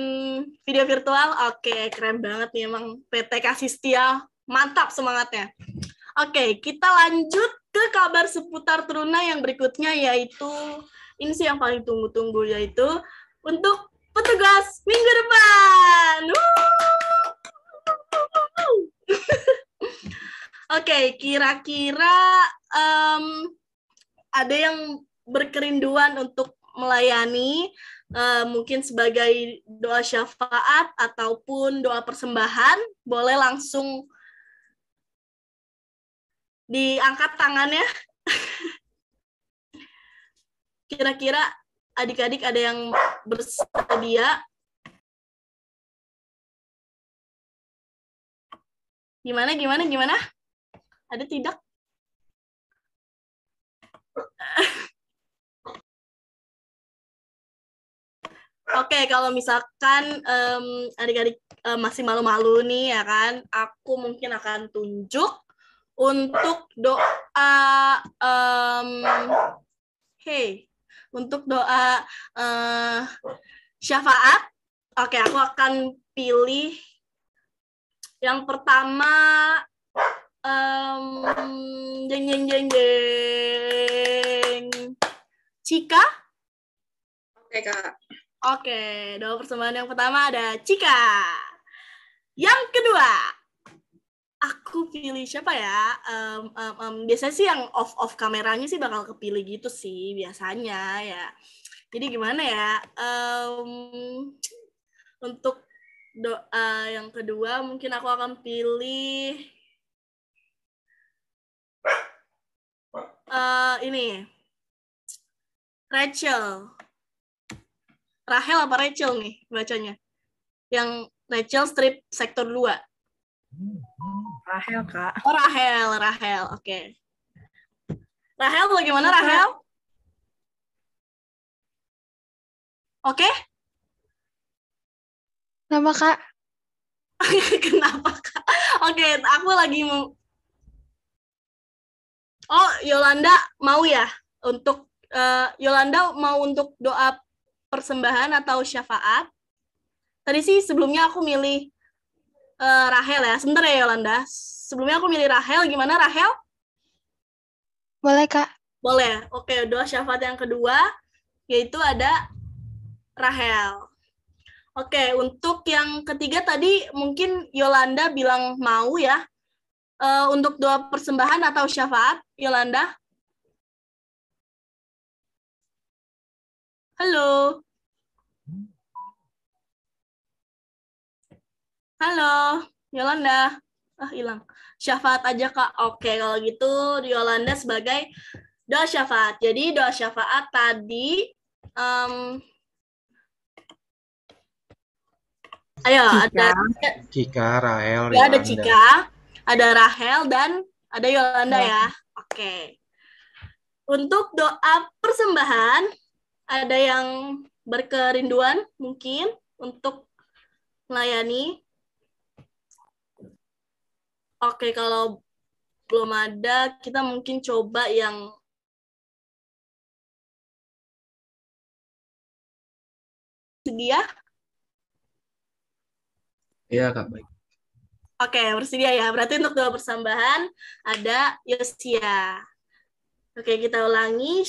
video virtual. Oke, keren banget nih emang PT Kasih Setia, mantap semangatnya. Oke, kita lanjut ke kabar seputar Teruna yang berikutnya, yaitu ini sih yang paling tunggu-tunggu, yaitu untuk petugas minggu depan. Oke, kira-kira ada yang berkerinduan untuk melayani, mungkin sebagai doa syafaat ataupun doa persembahan, boleh langsung diangkat tangannya. Kira-kira adik-adik ada yang bersedia? Gimana? Ada tidak? Oke, kalau misalkan adik-adik masih malu-malu nih ya kan, aku mungkin akan tunjuk untuk doa untuk doa syafaat. Oke, aku akan pilih yang pertama Cika. Oke, Kak. Oke, doa persembahan yang pertama ada Cika. Yang kedua, aku pilih siapa ya? Biasanya sih yang off kameranya sih bakal kepilih gitu sih biasanya ya. Jadi gimana ya? Untuk doa yang kedua mungkin aku akan pilih ini Rahel apa Rachel nih bacanya? Yang Rachel strip sektor 2. Rahel, Kak. Oh, Rahel. Oke. Rahel bagaimana Rahel? Oke? Nama Kak. Kenapa Kak? Oke, aku lagi mau. Oh, Yolanda mau ya untuk Yolanda mau untuk doa persembahan atau syafaat? Tadi sih sebelumnya aku milih Rahel ya. Sebentar ya Yolanda. Sebelumnya aku milih Rahel. Gimana Rahel? Boleh, Kak. Boleh. Oke, doa syafaat yang kedua yaitu ada Rahel. Oke, untuk yang ketiga tadi mungkin Yolanda bilang mau ya. Untuk doa persembahan atau syafaat, Yolanda? Halo? Halo, Yolanda? Hilang. Syafaat aja, Kak. Oke, kalau gitu Yolanda sebagai doa syafaat. Jadi doa syafaat tadi, ayo ada Cika, Rahel, ya, ada Yolanda. Cika, ada Rahel, dan ada Yolanda ya. Oke. Untuk doa persembahan, ada yang berkerinduan mungkin untuk melayani. Oke, kalau belum ada, kita mungkin coba yang sedia. Iya, Kak, baik. Oke, bersedia ya. Berarti untuk doa persembahan ada Yosia. Oke, kita ulangi.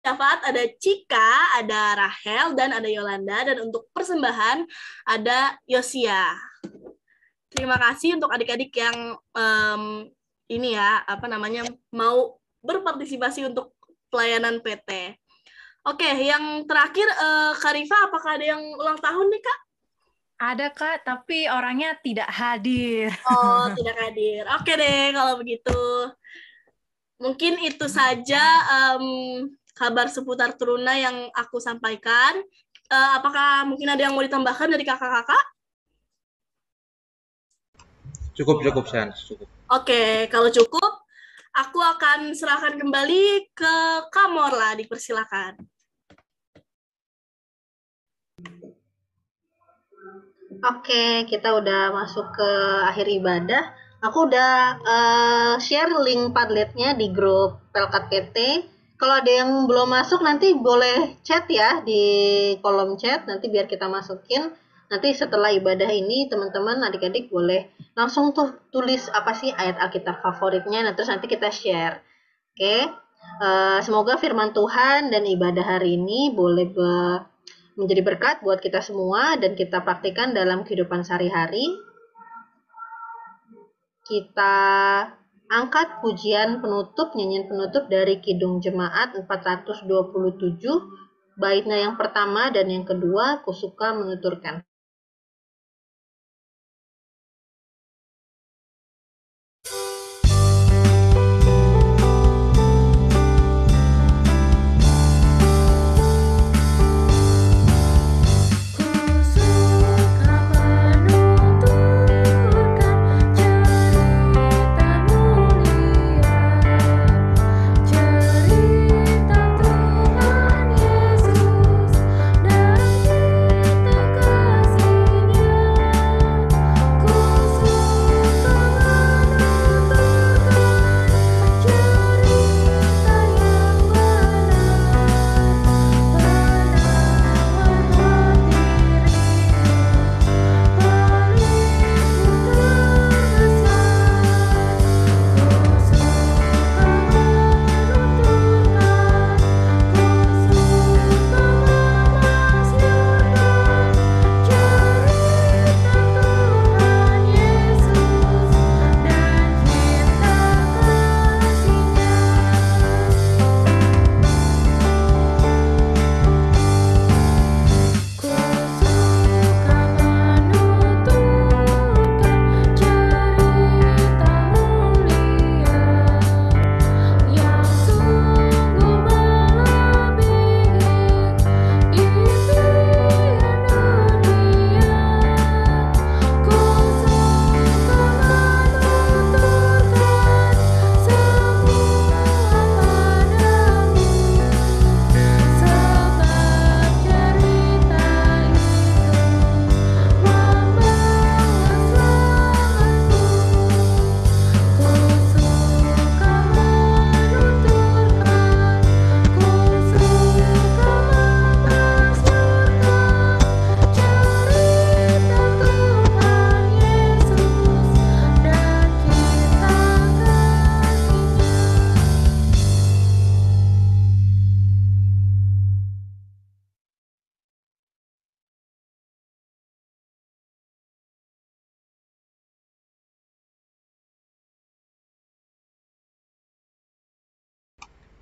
Syafaat ada Cika, ada Rahel, dan ada Yolanda. Dan untuk persembahan ada Yosia. Terima kasih untuk adik-adik yang ini ya, mau berpartisipasi untuk pelayanan PT. Oke, yang terakhir Kak Rifa, apakah ada yang ulang tahun nih Kak? Ada Kak, tapi orangnya tidak hadir. Oh, tidak hadir. Oke deh, kalau begitu. Mungkin itu saja kabar seputar Teruna yang aku sampaikan. Apakah mungkin ada yang mau ditambahkan dari kakak-kakak? Cukup, Sans. Cukup. Oke, kalau cukup, aku akan serahkan kembali ke Kak Morla. Dipersilakan. Oke, kita udah masuk ke akhir ibadah. Aku udah share link Padletnya di grup Pelkat PT. Kalau ada yang belum masuk, nanti boleh chat ya di kolom chat. Nanti biar kita masukin. Nanti setelah ibadah ini, teman-teman, adik-adik boleh langsung tuh tulis apa sih ayat Alkitab favoritnya. Nah, terus nanti kita share. Oke, semoga firman Tuhan dan ibadah hari ini boleh menjadi berkat buat kita semua dan kita praktikkan dalam kehidupan sehari-hari. Kita angkat pujian penutup, nyanyian penutup dari Kidung Jemaat 427, baitnya yang pertama dan yang kedua, Kusuka menuturkan. Cerita Tuhan Yesus dan kita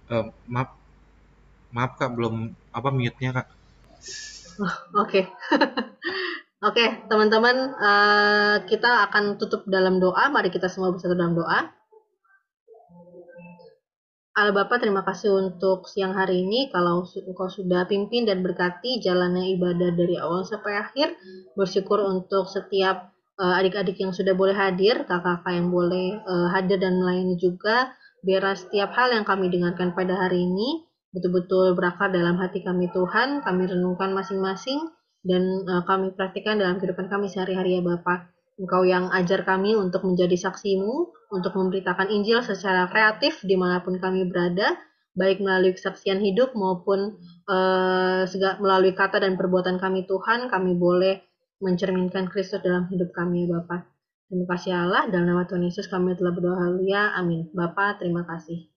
Maaf Kak, belum mute-nya Kak. Oke. Oke, teman-teman, kita akan tutup dalam doa. Mari kita semua bersatu dalam doa. Allah Bapa, terima kasih untuk siang hari ini. Kalau Engkau sudah pimpin dan berkati jalannya ibadah dari awal sampai akhir, bersyukur untuk setiap adik-adik yang sudah boleh hadir, kakak-kakak yang boleh hadir dan melayani juga. Biarlah setiap hal yang kami dengarkan pada hari ini betul-betul berakar dalam hati kami Tuhan, kami renungkan masing-masing, dan kami praktikkan dalam kehidupan kami sehari-hari ya Bapa. Engkau yang ajar kami untuk menjadi saksi-Mu, untuk memberitakan Injil secara kreatif dimanapun kami berada, baik melalui kesaksian hidup maupun melalui kata dan perbuatan kami Tuhan, kami boleh mencerminkan Kristus dalam hidup kami ya Bapa. Terima kasih Allah, dalam nama Tuhan Yesus kami telah berdoa, haleluya, amin. Bapa, terima kasih.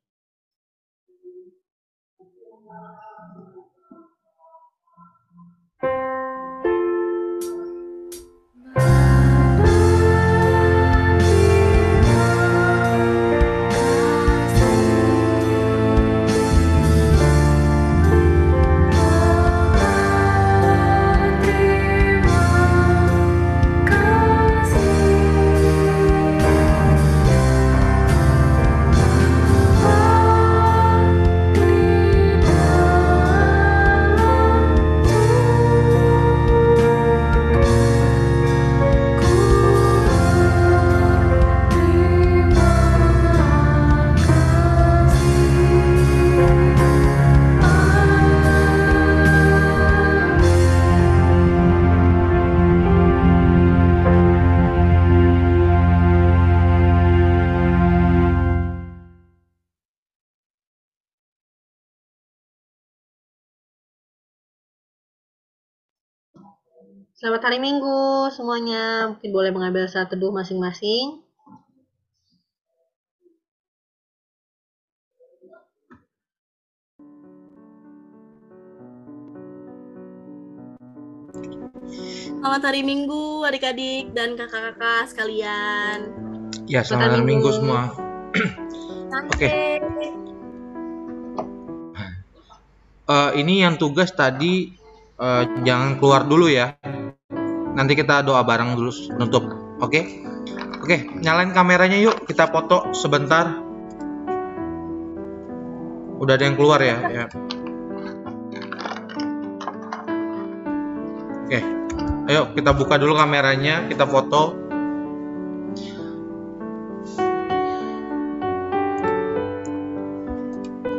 Selamat hari Minggu semuanya. Mungkin boleh mengambil saat teduh masing-masing. Selamat hari Minggu adik-adik dan kakak-kakak sekalian. Ya, selamat hari Minggu semua. Oke. Ini yang tugas tadi jangan keluar dulu ya. Nanti kita doa bareng dulu nutup. Oke, nyalain kameranya yuk, kita foto sebentar. Udah ada yang keluar ya. Oke, ayo kita buka dulu kameranya, kita foto.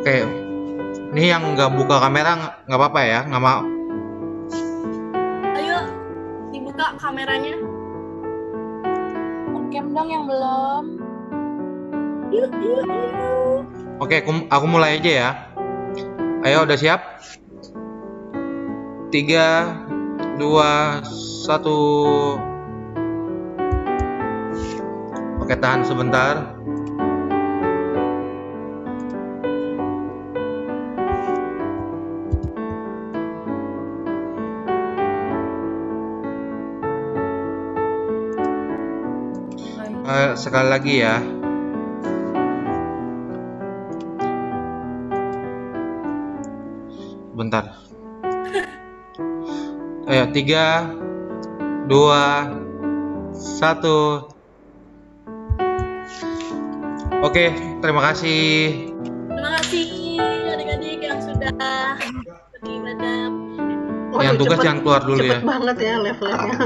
Oke, ini yang nggak buka kamera nggak apa-apa ya, nggak mau. Kameranya. On-cam dong yang belum. Yuk. Oke, aku mulai aja ya. Ayo, udah siap? 3, 2, 1. Oke, tahan sebentar. Sekali lagi ya. Bentar. Ayo, 3, 2, 1. Oke, terima kasih. Terima kasih adik-adik yang sudah beribadah. Yang tugas jangan keluar dulu ya. Cepet banget ya levelnya.